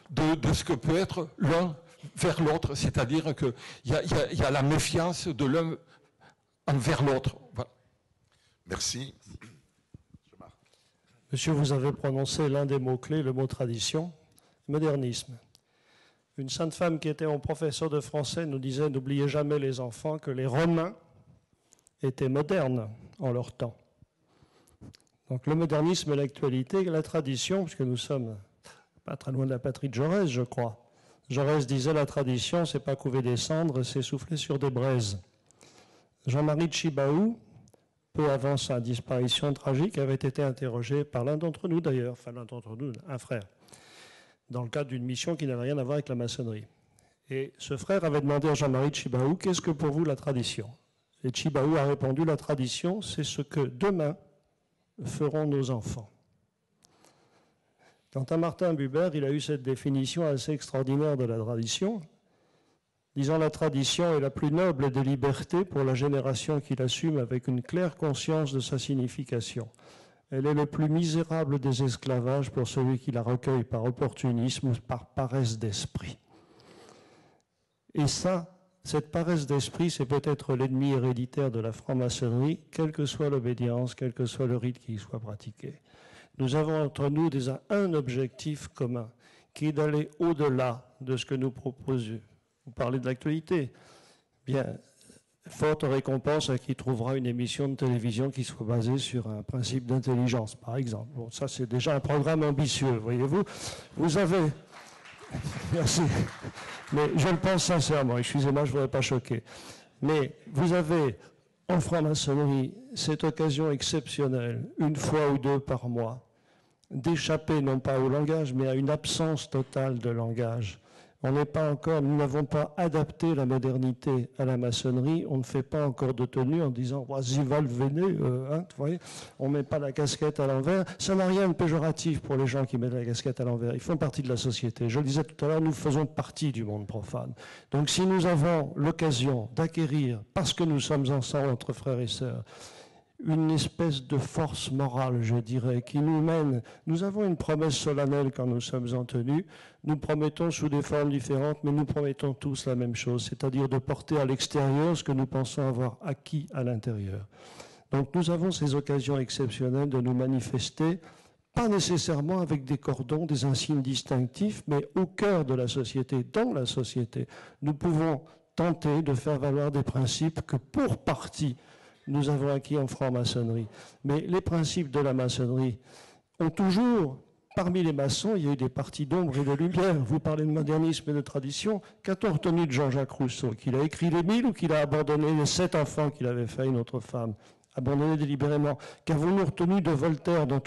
de ce que peut être l'un vers l'autre, c'est-à-dire qu'il y a la méfiance de l'un envers l'autre. Voilà. Merci. Monsieur, vous avez prononcé l'un des mots-clés, le mot tradition, modernisme. Une sainte femme qui était mon professeur de français nous disait, n'oubliez jamais les enfants, que les Romains étaient modernes en leur temps. Donc le modernisme et l'actualité, la tradition, puisque nous sommes pas très loin de la patrie de Jaurès, je crois. Jaurès disait la tradition, c'est pas couver des cendres, c'est souffler sur des braises. Jean-Marie Tjibaou, peu avant sa disparition tragique, avait été interrogé par l'un d'entre nous d'ailleurs, enfin l'un d'entre nous, un frère, dans le cadre d'une mission qui n'avait rien à voir avec la maçonnerie. Et ce frère avait demandé à Jean-Marie Tjibaou, qu'est-ce que pour vous la tradition? Et Tjibaou a répondu, la tradition, c'est ce que demain feront nos enfants. Quant à Martin Buber, il a eu cette définition assez extraordinaire de la tradition. disons la tradition est la plus noble des libertés pour la génération qui l'assume avec une claire conscience de sa signification. Elle est le plus misérable des esclavages pour celui qui la recueille par opportunisme ou par paresse d'esprit. Et ça, cette paresse d'esprit, c'est peut-être l'ennemi héréditaire de la franc-maçonnerie, quelle que soit l'obédience, quel que soit le rite qui y soit pratiqué. Nous avons entre nous un objectif commun, qui est d'aller au-delà de ce que nous proposons. Vous parlez de l'actualité. Bien, forte récompense à qui trouvera une émission de télévision qui soit basée sur un principe d'intelligence, par exemple. Bon, ça, c'est déjà un programme ambitieux, voyez-vous. Vous avez... Merci. Mais je le pense sincèrement, excusez-moi, je ne voudrais pas choquer. Mais vous avez, en franc-maçonnerie, cette occasion exceptionnelle, une fois ou deux par mois, d'échapper non pas au langage, mais à une absence totale de langage. Nous n'avons pas adapté la modernité à la maçonnerie, on ne fait pas encore de tenue en disant « Vas-y, Val, venez vous voyez, on ne met pas la casquette à l'envers. Ça n'a rien de péjoratif pour les gens qui mettent la casquette à l'envers. Ils font partie de la société. Je le disais tout à l'heure, nous faisons partie du monde profane. Donc si nous avons l'occasion d'acquérir, parce que nous sommes ensemble entre frères et sœurs, une espèce de force morale, je dirais, qui nous mène. Nous avons une promesse solennelle quand nous sommes en tenue. Nous promettons sous des formes différentes, mais nous promettons tous la même chose, c'est-à-dire de porter à l'extérieur ce que nous pensons avoir acquis à l'intérieur. Donc nous avons ces occasions exceptionnelles de nous manifester, pas nécessairement avec des cordons, des insignes distinctifs, mais au cœur de la société, dans la société. Nous pouvons tenter de faire valoir des principes que pour partie, nous avons acquis en franc-maçonnerie. Mais les principes de la maçonnerie ont toujours, parmi les maçons, il y a eu des partis d'ombre et de lumière. Vous parlez de modernisme et de tradition. Qu'a-t-on retenu de Jean-Jacques Rousseau? Qu'il a écrit les 1000 ou qu'il a abandonné les 7 enfants qu'il avait fait à une autre femme? Abandonné délibérément. Qu'avons-nous retenu de Voltaire dont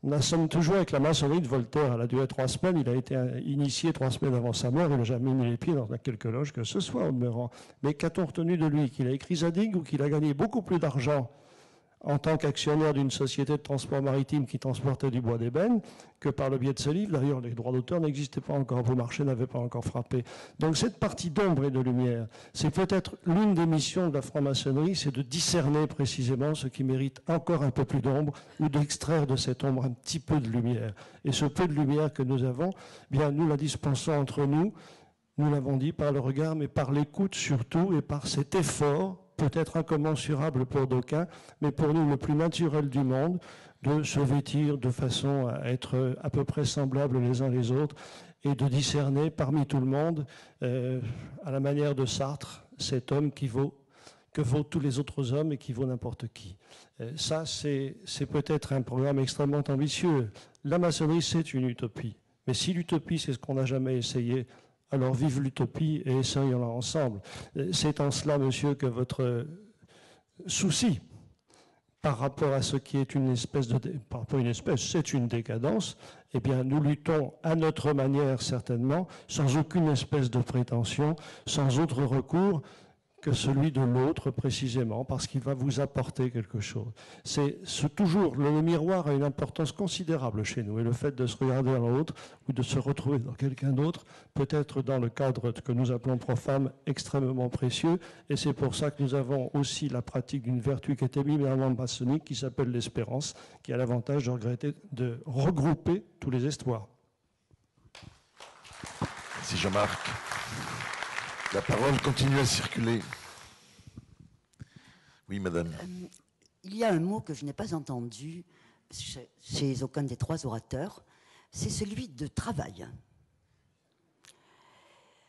on assomme toujours avec la maçonnerie de Voltaire. Elle a duré 3 semaines. Il a été initié 3 semaines avant sa mort. Il n'a jamais mis les pieds dans quelque loge que ce soit au demeurant. Mais qu'a-t-on retenu de lui? Qu'il a écrit Zadig ou qu'il a gagné beaucoup plus d'argent en tant qu'actionnaire d'une société de transport maritime qui transportait du bois d'ébène que par le biais de ce livre. D'ailleurs, les droits d'auteur n'existaient pas encore. Vos marchés n'avaient pas encore frappé. Donc cette partie d'ombre et de lumière, c'est peut-être l'une des missions de la franc-maçonnerie, c'est de discerner précisément ce qui mérite encore un peu plus d'ombre ou d'extraire de cette ombre un petit peu de lumière. Et ce peu de lumière que nous avons, bien nous la dispensons entre nous, nous l'avons dit, par le regard, mais par l'écoute surtout et par cet effort peut-être incommensurable pour d'aucuns, mais pour nous le plus naturel du monde, de se vêtir de façon à être à peu près semblables les uns les autres et de discerner parmi tout le monde, à la manière de Sartre, cet homme que vaut tous les autres hommes et qui vaut n'importe qui. Ça, c'est peut-être un programme extrêmement ambitieux. La maçonnerie, c'est une utopie. Mais si l'utopie, c'est ce qu'on n'a jamais essayé, alors vive l'utopie et essayons-la ensemble. C'est en cela, monsieur, que votre souci par rapport à ce qui est une espèce de... Pas une espèce, c'est une décadence. Eh bien, nous luttons à notre manière, certainement, sans aucune espèce de prétention, sans autre recours que celui de l'autre, précisément, parce qu'il va vous apporter quelque chose. Toujours, le miroir a une importance considérable chez nous, et le fait de se regarder dans l'autre, ou de se retrouver dans quelqu'un d'autre, peut être dans le cadre que nous appelons profane, extrêmement précieux, et c'est pour ça que nous avons aussi la pratique d'une vertu qui est éminemment maçonnique, qui s'appelle l'espérance, qui a l'avantage de regrouper tous les espoirs. Merci Jean-Marc. La parole continue à circuler. Oui, madame. Il y a un mot que je n'ai pas entendu chez aucun des 3 orateurs, c'est celui de travail.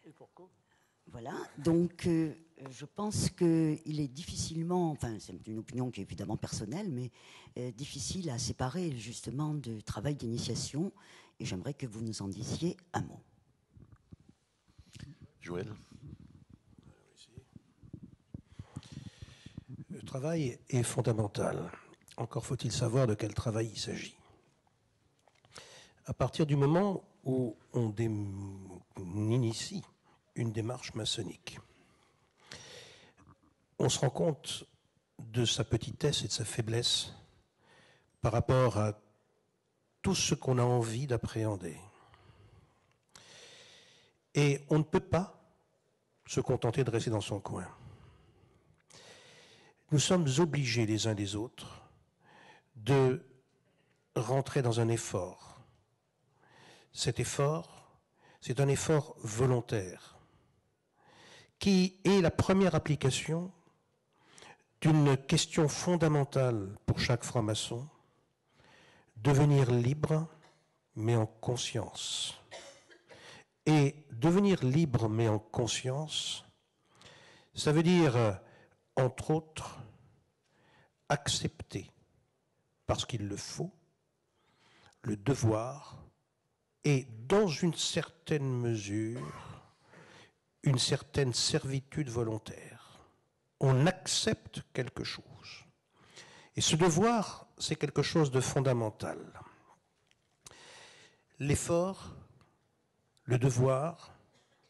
Et pourquoi ? Voilà, donc je pense qu'il est difficilement, enfin c'est une opinion qui est évidemment personnelle, mais difficile à séparer justement du travail d'initiation, et j'aimerais que vous nous en disiez un mot. Joël. Le travail est fondamental. Encore faut-il savoir de quel travail il s'agit. À partir du moment où on initie une démarche maçonnique, on se rend compte de sa petitesse et de sa faiblesse par rapport à tout ce qu'on a envie d'appréhender. Et on ne peut pas se contenter de rester dans son coin. Nous sommes obligés les uns les autres de rentrer dans un effort. Cet effort, c'est un effort volontaire qui est la première application d'une question fondamentale pour chaque franc-maçon, devenir libre mais en conscience. Et devenir libre mais en conscience, ça veut dire, entre autres, accepter, parce qu'il le faut, le devoir et, dans une certaine mesure, une certaine servitude volontaire. On accepte quelque chose. Et ce devoir, c'est quelque chose de fondamental. L'effort, le devoir,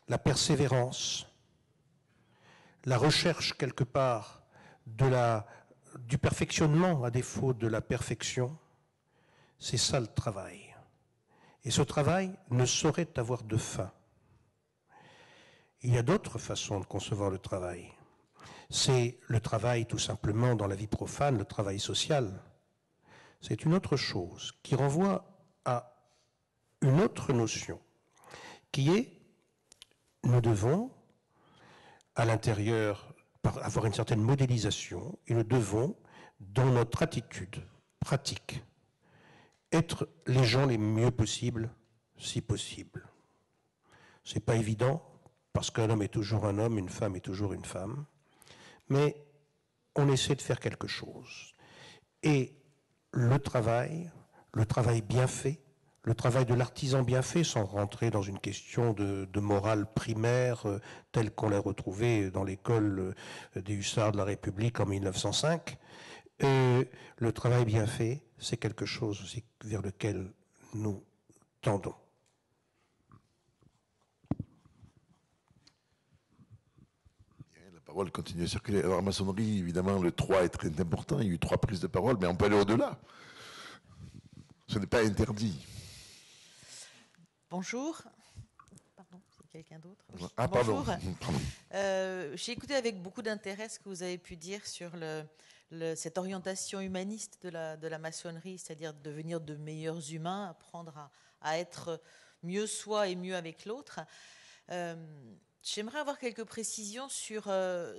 la persévérance, la recherche quelque part du perfectionnement à défaut de la perfection, c'est ça le travail. Et ce travail ne saurait avoir de fin. Il y a d'autres façons de concevoir le travail. C'est le travail tout simplement dans la vie profane, le travail social. C'est une autre chose qui renvoie à une autre notion, qui est, nous devons, à l'intérieur, avoir une certaine modélisation, et nous devons, dans notre attitude pratique, être les gens les mieux possibles, si possible. Ce n'est pas évident, parce qu'un homme est toujours un homme, une femme est toujours une femme, mais on essaie de faire quelque chose. Et le travail bien fait, le travail de l'artisan bien fait, sans rentrer dans une question de morale primaire telle qu'on l'a retrouvée dans l'école des hussards de la République en 1905, le travail bien fait, c'est quelque chose aussi vers lequel nous tendons. La parole continue à circuler. Alors, en maçonnerie, évidemment, le 3 est très important. Il y a eu 3 prises de parole, mais on peut aller au-delà. Ce n'est pas interdit. Bonjour. Pardon, c'est quelqu'un d'autre. Ah, pardon. Bonjour. J'ai écouté avec beaucoup d'intérêt ce que vous avez pu dire sur cette orientation humaniste de la maçonnerie, c'est-à-dire devenir de meilleurs humains, apprendre à être mieux soi et mieux avec l'autre. J'aimerais avoir quelques précisions sur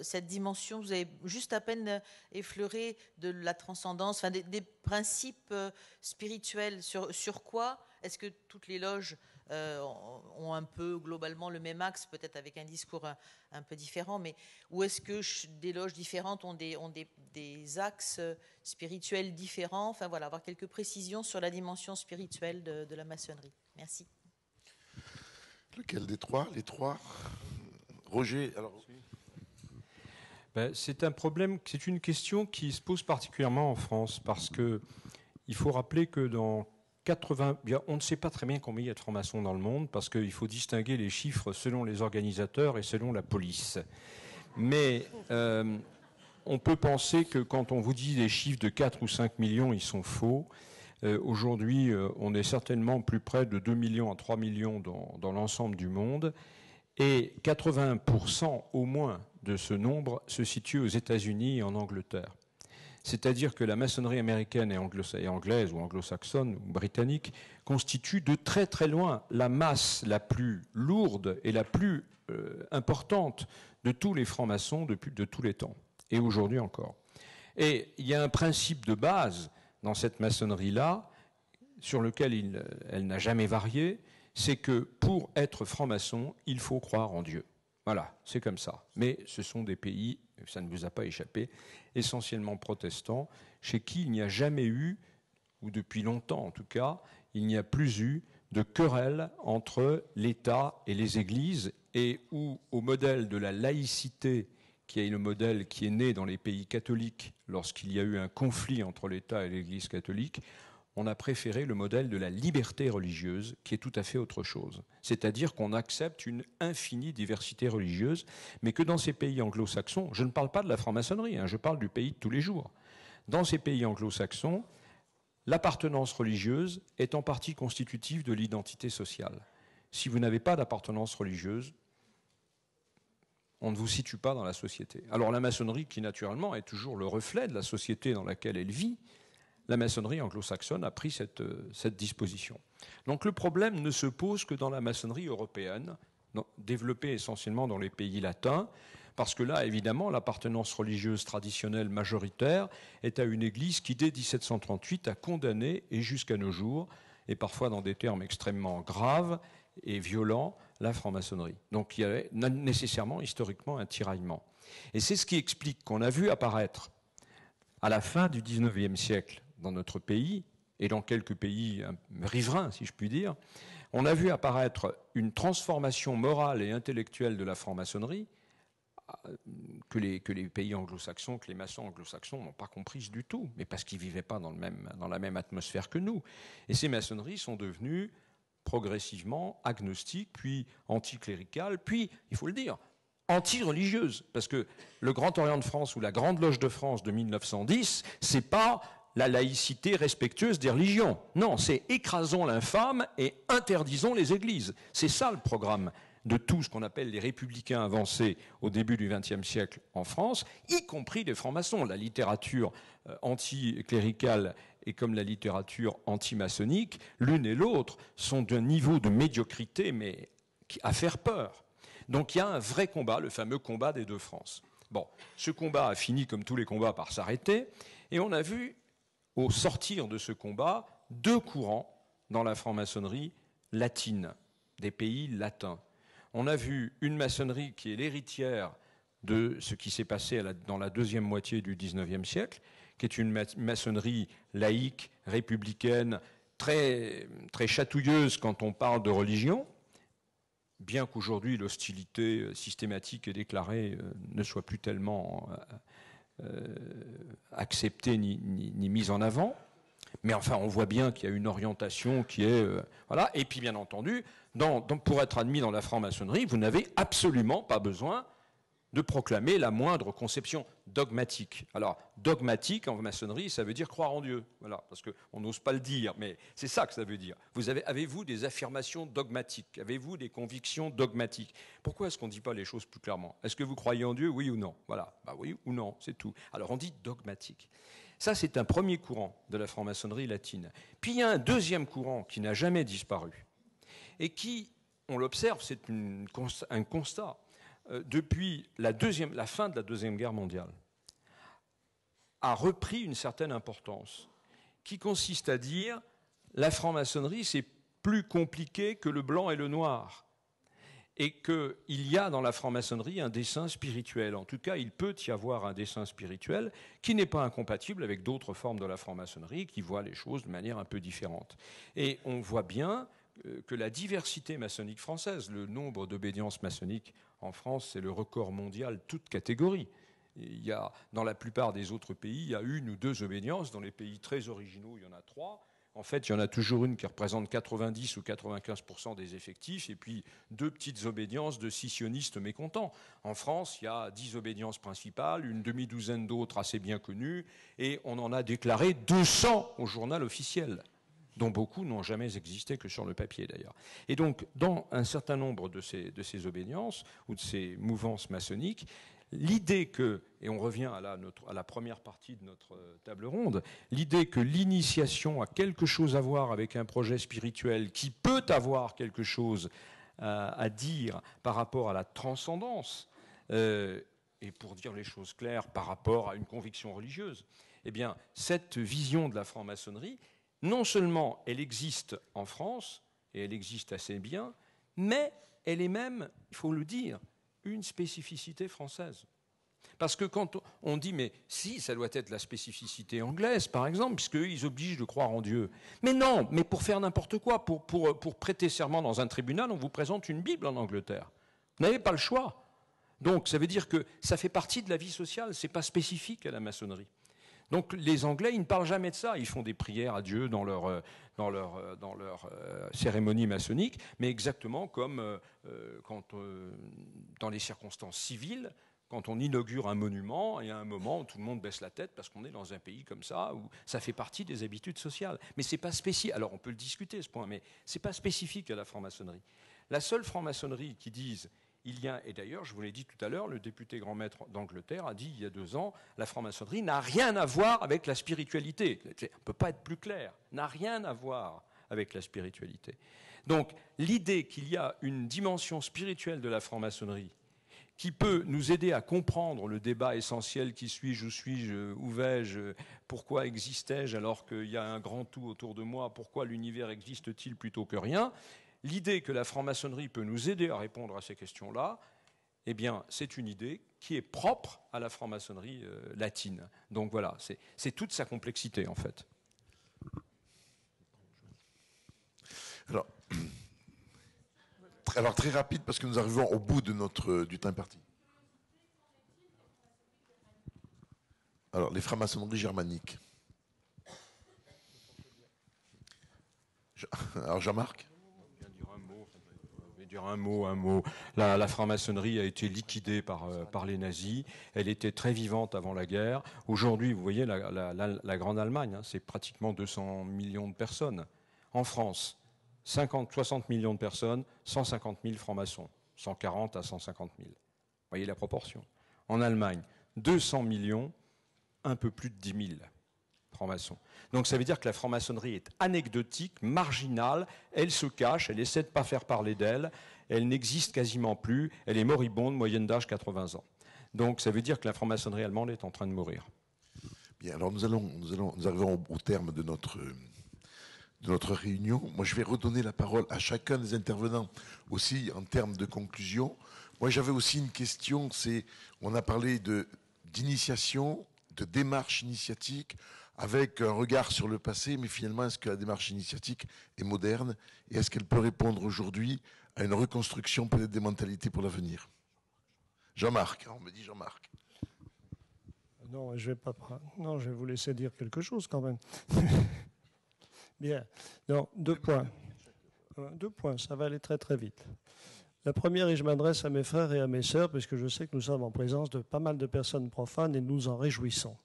cette dimension. Vous avez juste à peine effleuré de la transcendance, enfin des principes spirituels. Sur quoi est-ce que toutes les loges ont un peu globalement le même axe, peut-être avec un discours un peu différent, mais où est-ce que des loges différentes ont des axes spirituels différents? Enfin voilà, avoir quelques précisions sur la dimension spirituelle de la maçonnerie. Merci. Lequel des trois? Les trois? Roger, alors... C'est un problème, c'est une question qui se pose particulièrement en France, parce qu'il faut rappeler que dans 80, on ne sait pas très bien combien il y a de francs-maçons dans le monde, parce qu'il faut distinguer les chiffres selon les organisateurs et selon la police. Mais on peut penser que quand on vous dit des chiffres de 4 ou 5 millions, ils sont faux. Aujourd'hui, on est certainement plus près de 2 millions à 3 millions dans l'ensemble du monde. Et 81% au moins de ce nombre se situe aux États-Unis et en Angleterre. C'est-à-dire que la maçonnerie américaine et anglaise ou anglo-saxonne ou britannique constitue de très très loin la masse la plus lourde et la plus importante de tous les francs-maçons de tous les temps, et aujourd'hui encore. Et il y a un principe de base dans cette maçonnerie-là, sur lequel elle n'a jamais varié, c'est que pour être franc-maçon, il faut croire en Dieu. Voilà, c'est comme ça. Mais ce sont des pays, ça ne vous a pas échappé, essentiellement protestants, chez qui il n'y a jamais eu, ou depuis longtemps en tout cas, il n'y a plus eu de querelle entre l'État et les églises, et où, au modèle de la laïcité, qui est le modèle qui est né dans les pays catholiques lorsqu'il y a eu un conflit entre l'État et l'Église catholique, on a préféré le modèle de la liberté religieuse, qui est tout à fait autre chose. C'est-à-dire qu'on accepte une infinie diversité religieuse, mais que dans ces pays anglo-saxons, je ne parle pas de la franc-maçonnerie, je parle du pays de tous les jours. Dans ces pays anglo-saxons, l'appartenance religieuse est en partie constitutive de l'identité sociale. Si vous n'avez pas d'appartenance religieuse, on ne vous situe pas dans la société. Alors la maçonnerie, qui naturellement est toujours le reflet de la société dans laquelle elle vit, la maçonnerie anglo-saxonne a pris cette disposition. Donc le problème ne se pose que dans la maçonnerie européenne, développée essentiellement dans les pays latins, parce que là, évidemment, l'appartenance religieuse traditionnelle majoritaire est à une église qui, dès 1738, a condamné, et jusqu'à nos jours, et parfois dans des termes extrêmement graves et violents, la franc-maçonnerie. Donc il y avait nécessairement, historiquement, un tiraillement. Et c'est ce qui explique qu'on a vu apparaître, à la fin du XIXe siècle, dans notre pays, et dans quelques pays riverains, si je puis dire, on a vu apparaître une transformation morale et intellectuelle de la franc-maçonnerie que les pays anglo-saxons, que les maçons anglo-saxons n'ont pas comprise du tout, mais parce qu'ils ne vivaient pas dans la même atmosphère que nous. Et ces maçonneries sont devenues progressivement agnostiques, puis anticléricales, puis, il faut le dire, anti-religieuses. Parce que le Grand Orient de France ou la Grande Loge de France de 1910, c'est pas la laïcité respectueuse des religions. Non, c'est écrasons l'infâme et interdisons les églises. C'est ça le programme de tout ce qu'on appelle les républicains avancés au début du XXe siècle en France, y compris les francs-maçons. La littérature anticléricale et comme la littérature anti-maçonnique, l'une et l'autre sont d'un niveau de médiocrité, mais à faire peur. Donc il y a un vrai combat, le fameux combat des deux France. Bon, ce combat a fini, comme tous les combats, par s'arrêter, et on a vu, au sortir de ce combat, deux courants dans la franc-maçonnerie latine, des pays latins. On a vu une maçonnerie qui est l'héritière de ce qui s'est passé dans la deuxième moitié du XIXe siècle, qui est une maçonnerie laïque, républicaine, très, très chatouilleuse quand on parle de religion, bien qu'aujourd'hui l'hostilité systématique et déclarée ne soit plus tellement acceptée ni mise en avant. Mais enfin, on voit bien qu'il y a une orientation qui est... voilà. Et puis, bien entendu, pour être admis dans la franc-maçonnerie, vous n'avez absolument pas besoin de proclamer la moindre conception dogmatique. Alors, dogmatique en maçonnerie, ça veut dire croire en Dieu. Voilà, parce qu'on n'ose pas le dire, mais c'est ça que ça veut dire. Avez-vous des affirmations dogmatiques? Avez-vous des convictions dogmatiques? Pourquoi est-ce qu'on ne dit pas les choses plus clairement? Est-ce que vous croyez en Dieu, oui ou non? Voilà, bah oui ou non, c'est tout. Alors, on dit dogmatique. Ça, c'est un premier courant de la franc-maçonnerie latine. Puis, il y a un deuxième courant qui n'a jamais disparu et qui, on l'observe, c'est un constat, depuis la fin de la Deuxième Guerre mondiale, a repris une certaine importance, qui consiste à dire la franc-maçonnerie, c'est plus compliqué que le blanc et le noir, et qu'il y a dans la franc-maçonnerie un dessein spirituel. En tout cas, il peut y avoir un dessein spirituel qui n'est pas incompatible avec d'autres formes de la franc-maçonnerie qui voient les choses de manière un peu différente. Et on voit bien que la diversité maçonnique française, le nombre d'obédiences maçonniques en France, c'est le record mondial, toute catégorie. Il y a, dans la plupart des autres pays, il y a une ou deux obédiences. Dans les pays très originaux, il y en a 3. En fait, il y en a toujours une qui représente 90 ou 95% des effectifs, et puis 2 petites obédiences de scissionnistes mécontents. En France, il y a 10 obédiences principales, une demi-douzaine d'autres assez bien connues, et on en a déclaré 200 au journal officiel, dont beaucoup n'ont jamais existé que sur le papier d'ailleurs. Et donc, dans un certain nombre de ces obédiences, ou de ces mouvances maçonniques, l'idée que, et on revient à la première partie de notre table ronde, l'idée que l'initiation a quelque chose à voir avec un projet spirituel qui peut avoir quelque chose à dire par rapport à la transcendance, et pour dire les choses claires, par rapport à une conviction religieuse, eh bien, cette vision de la franc-maçonnerie, non seulement elle existe en France, et elle existe assez bien, mais elle est même, il faut le dire, une spécificité française. Parce que quand on dit, mais si, ça doit être la spécificité anglaise, par exemple, puisqu'eux, ils obligent de croire en Dieu. Mais non, mais pour faire n'importe quoi, pour prêter serment dans un tribunal, on vous présente une Bible en Angleterre. Vous n'avez pas le choix. Donc, ça veut dire que ça fait partie de la vie sociale, ce n'est pas spécifique à la maçonnerie. Donc les Anglais, ils ne parlent jamais de ça. Ils font des prières à Dieu dans leur cérémonie maçonnique, mais exactement comme dans les circonstances civiles, quand on inaugure un monument, il y a un moment où tout le monde baisse la tête parce qu'on est dans un pays comme ça, où ça fait partie des habitudes sociales. Mais ce n'est pas spécifique. Alors on peut le discuter, ce point, mais ce n'est pas spécifique à la franc-maçonnerie. La seule franc-maçonnerie qui dise Il y a, et d'ailleurs, je vous l'ai dit tout à l'heure, le député grand maître d'Angleterre a dit il y a 2 ans, la franc-maçonnerie n'a rien à voir avec la spiritualité. On ne peut pas être plus clair, n'a rien à voir avec la spiritualité. Donc l'idée qu'il y a une dimension spirituelle de la franc-maçonnerie qui peut nous aider à comprendre le débat essentiel qui suis-je, où suis-je, où vais-je, pourquoi existais-je alors qu'il y a un grand tout autour de moi, pourquoi l'univers existe-t-il plutôt que rien. L'idée que la franc-maçonnerie peut nous aider à répondre à ces questions-là, eh bien, c'est une idée qui est propre à la franc-maçonnerie latine. Donc voilà, c'est toute sa complexité, en fait. Alors très rapide, parce que nous arrivons au bout de du temps imparti. Alors, les francs-maçonneries germaniques. Alors, Jean-Marc ? Un mot. La franc-maçonnerie a été liquidée par les nazis. Elle était très vivante avant la guerre. Aujourd'hui, vous voyez, la Grande Allemagne, hein, c'est pratiquement 200 millions de personnes. En France, 60 millions de personnes, 150 000 francs-maçons, 140 à 150 000. Vous voyez la proportion. En Allemagne, 200 millions, un peu plus de 10 000 francs-maçons. Donc ça veut dire que la franc-maçonnerie est anecdotique, marginale, elle se cache, elle essaie de ne pas faire parler d'elle, elle n'existe quasiment plus, elle est moribonde, moyenne d'âge 80 ans. Donc ça veut dire que la franc-maçonnerie allemande est en train de mourir. Bien, alors nous arrivons au terme de notre réunion. Moi, je vais redonner la parole à chacun des intervenants aussi en termes de conclusion. Moi, j'avais aussi une question, on a parlé d'initiation, de démarche initiatique, avec un regard sur le passé, mais finalement, est-ce que la démarche initiatique est moderne et est-ce qu'elle peut répondre aujourd'hui à une reconstruction peut-être des mentalités pour l'avenir? Jean-Marc, on me dit Jean-Marc. Non, je vais vous laisser dire quelque chose quand même. Bien. Non, 2 points. 2 points, ça va aller très très vite. La première, et je m'adresse à mes frères et à mes sœurs, puisque je sais que nous sommes en présence de pas mal de personnes profanes et nous en réjouissons.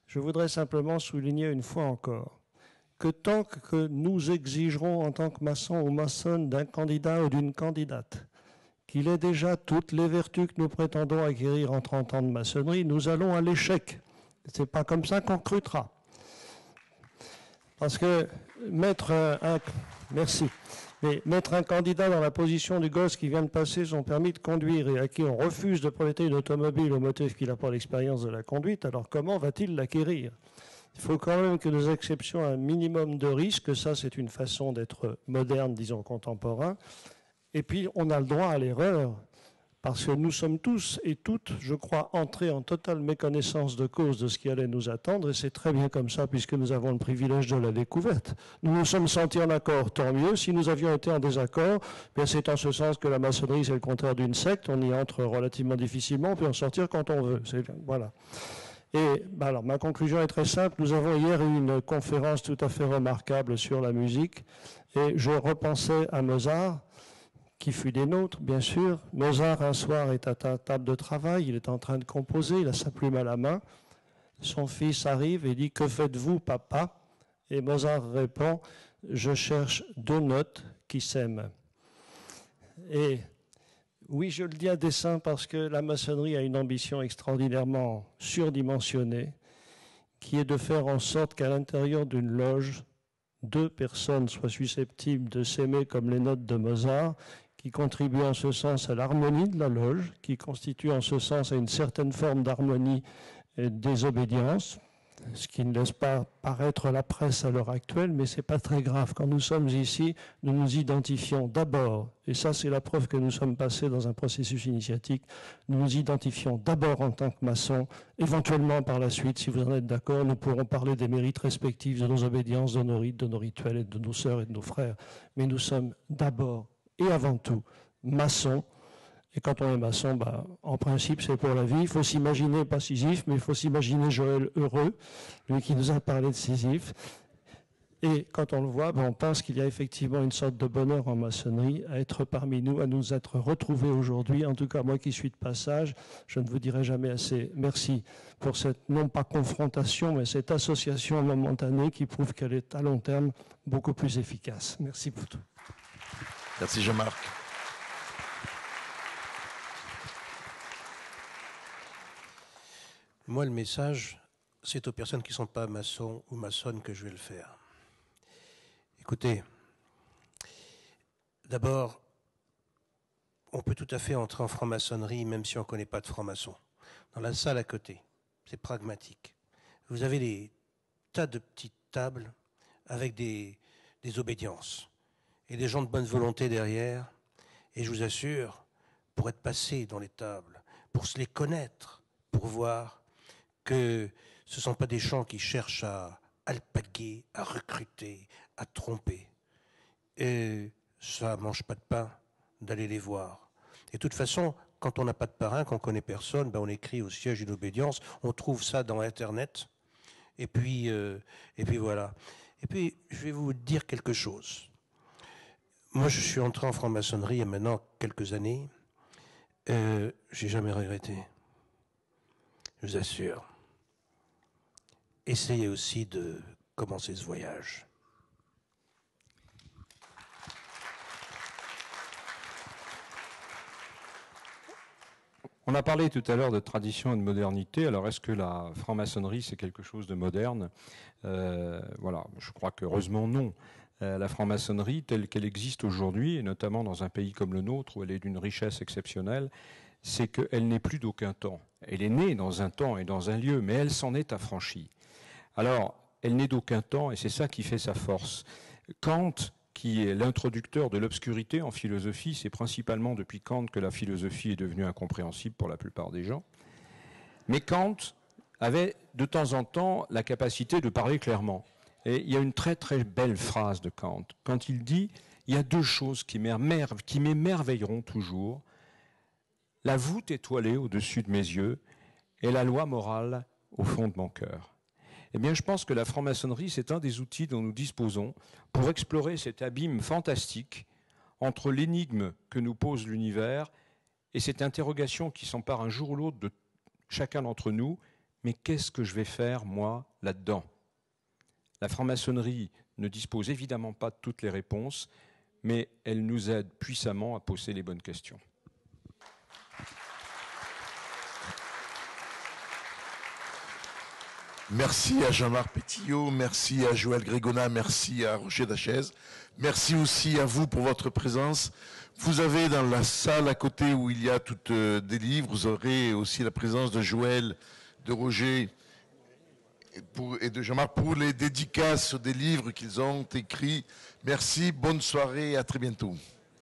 Je voudrais simplement souligner une fois encore que tant que nous exigerons en tant que maçons ou maçonnes d'un candidat ou d'une candidate qu'il ait déjà toutes les vertus que nous prétendons acquérir en 30 ans de maçonnerie, nous allons à l'échec. Ce n'est pas comme ça qu'on recrutera. Parce que mettre un candidat dans la position du gosse qui vient de passer son permis de conduire et à qui on refuse de prêter une automobile au motif qu'il n'a pas l'expérience de la conduite, alors comment va-t-il l'acquérir? Il faut quand même que nous acceptions un minimum de risque. Ça, c'est une façon d'être moderne, disons contemporain. Et puis, on a le droit à l'erreur. Parce que nous sommes tous et toutes, je crois, entrés en totale méconnaissance de cause de ce qui allait nous attendre, et c'est très bien comme ça, puisque nous avons le privilège de la découverte. Nous nous sommes sentis en accord, tant mieux. Si nous avions été en désaccord, bien c'est en ce sens que la maçonnerie, c'est le contraire d'une secte. On y entre relativement difficilement, on peut en sortir quand on veut. Voilà. Et alors, ma conclusion est très simple. Nous avons hier eu une conférence tout à fait remarquable sur la musique, et je repensais à Mozart, qui fut des nôtres, bien sûr. Mozart, un soir, est à ta table de travail, il est en train de composer, il a sa plume à la main. Son fils arrive et dit « Que faites-vous, papa ?» Et Mozart répond « Je cherche 2 notes qui s'aiment. » Et oui, je le dis à dessein parce que la maçonnerie a une ambition extraordinairement surdimensionnée, qui est de faire en sorte qu'à l'intérieur d'une loge, 2 personnes soient susceptibles de s'aimer comme les notes de Mozart, qui contribue en ce sens à l'harmonie de la loge, qui constitue en ce sens à une certaine forme d'harmonie et de désobédience, ce qui ne laisse pas paraître la presse à l'heure actuelle, mais ce n'est pas très grave. Quand nous sommes ici, nous nous identifions d'abord, et ça c'est la preuve que nous sommes passés dans un processus initiatique, nous nous identifions d'abord en tant que maçons, éventuellement par la suite, si vous en êtes d'accord, nous pourrons parler des mérites respectifs de nos obédiences, de nos rites, de nos rituels, et de nos sœurs et de nos frères, mais nous sommes d'abord et avant tout maçons. Et quand on est maçon, en principe, c'est pour la vie. Il faut s'imaginer, pas Sisyphe, mais il faut s'imaginer Joël heureux, lui qui nous a parlé de Sisyphe. Et quand on le voit, on pense qu'il y a effectivement une sorte de bonheur en maçonnerie à être parmi nous, à nous être retrouvés aujourd'hui. En tout cas, moi qui suis de passage, je ne vous dirai jamais assez merci pour cette, non pas confrontation, mais cette association momentanée qui prouve qu'elle est à long terme beaucoup plus efficace. Merci pour tout. Merci Jean-Marc. Moi, le message, c'est aux personnes qui ne sont pas maçons ou maçonnes que je vais le faire. Écoutez, d'abord, on peut tout à fait entrer en franc-maçonnerie même si on ne connaît pas de franc-maçon. Dans la salle à côté, c'est pragmatique. Vous avez des tas de petites tables avec des obédiences et des gens de bonne volonté derrière. Et je vous assure, pour être passé dans les tables, pour se les connaître, pour voir que ce ne sont pas des gens qui cherchent à alpaguer, à recruter, à tromper. Et ça ne mange pas de pain d'aller les voir. Et de toute façon, quand on n'a pas de parrain, qu'on ne connaît personne, ben on écrit au siège d'une obédience, on trouve ça dans Internet, et puis voilà. Et puis, je vais vous dire quelque chose. Moi, je suis entré en franc-maçonnerie il y a maintenant quelques années. J'ai jamais regretté. Je vous assure. Essayez aussi de commencer ce voyage. On a parlé tout à l'heure de tradition et de modernité. Alors, est-ce que la franc-maçonnerie, c'est quelque chose de moderne ? Voilà, je crois qu'heureusement non. La franc-maçonnerie, telle qu'elle existe aujourd'hui, et notamment dans un pays comme le nôtre, où elle est d'une richesse exceptionnelle, c'est qu'elle n'est plus d'aucun temps. Elle est née dans un temps et dans un lieu, mais elle s'en est affranchie. Alors, elle n'est d'aucun temps, et c'est ça qui fait sa force. Kant, qui est l'introducteur de l'obscurité en philosophie, c'est principalement depuis Kant que la philosophie est devenue incompréhensible pour la plupart des gens. Mais Kant avait de temps en temps la capacité de parler clairement. Et il y a une très très belle phrase de Kant, quand il dit « Il y a deux choses qui m'émerveilleront toujours, la voûte étoilée au-dessus de mes yeux et la loi morale au fond de mon cœur. » Eh bien, je pense que la franc-maçonnerie, c'est un des outils dont nous disposons pour explorer cet abîme fantastique entre l'énigme que nous pose l'univers et cette interrogation qui s'empare un jour ou l'autre de chacun d'entre nous. Mais qu'est-ce que je vais faire, moi, là-dedans ? La franc-maçonnerie ne dispose évidemment pas de toutes les réponses, mais elle nous aide puissamment à poser les bonnes questions. Merci à Jean-Marc Pétillot, merci à Joël Grégona, merci à Roger Dachèze. Merci aussi à vous pour votre présence. Vous avez dans la salle à côté où il y a toutes des livres, vous aurez aussi la présence de Joël, de Roger et de Jean-Marc pour les dédicaces des livres qu'ils ont écrits. Merci, bonne soirée et à très bientôt.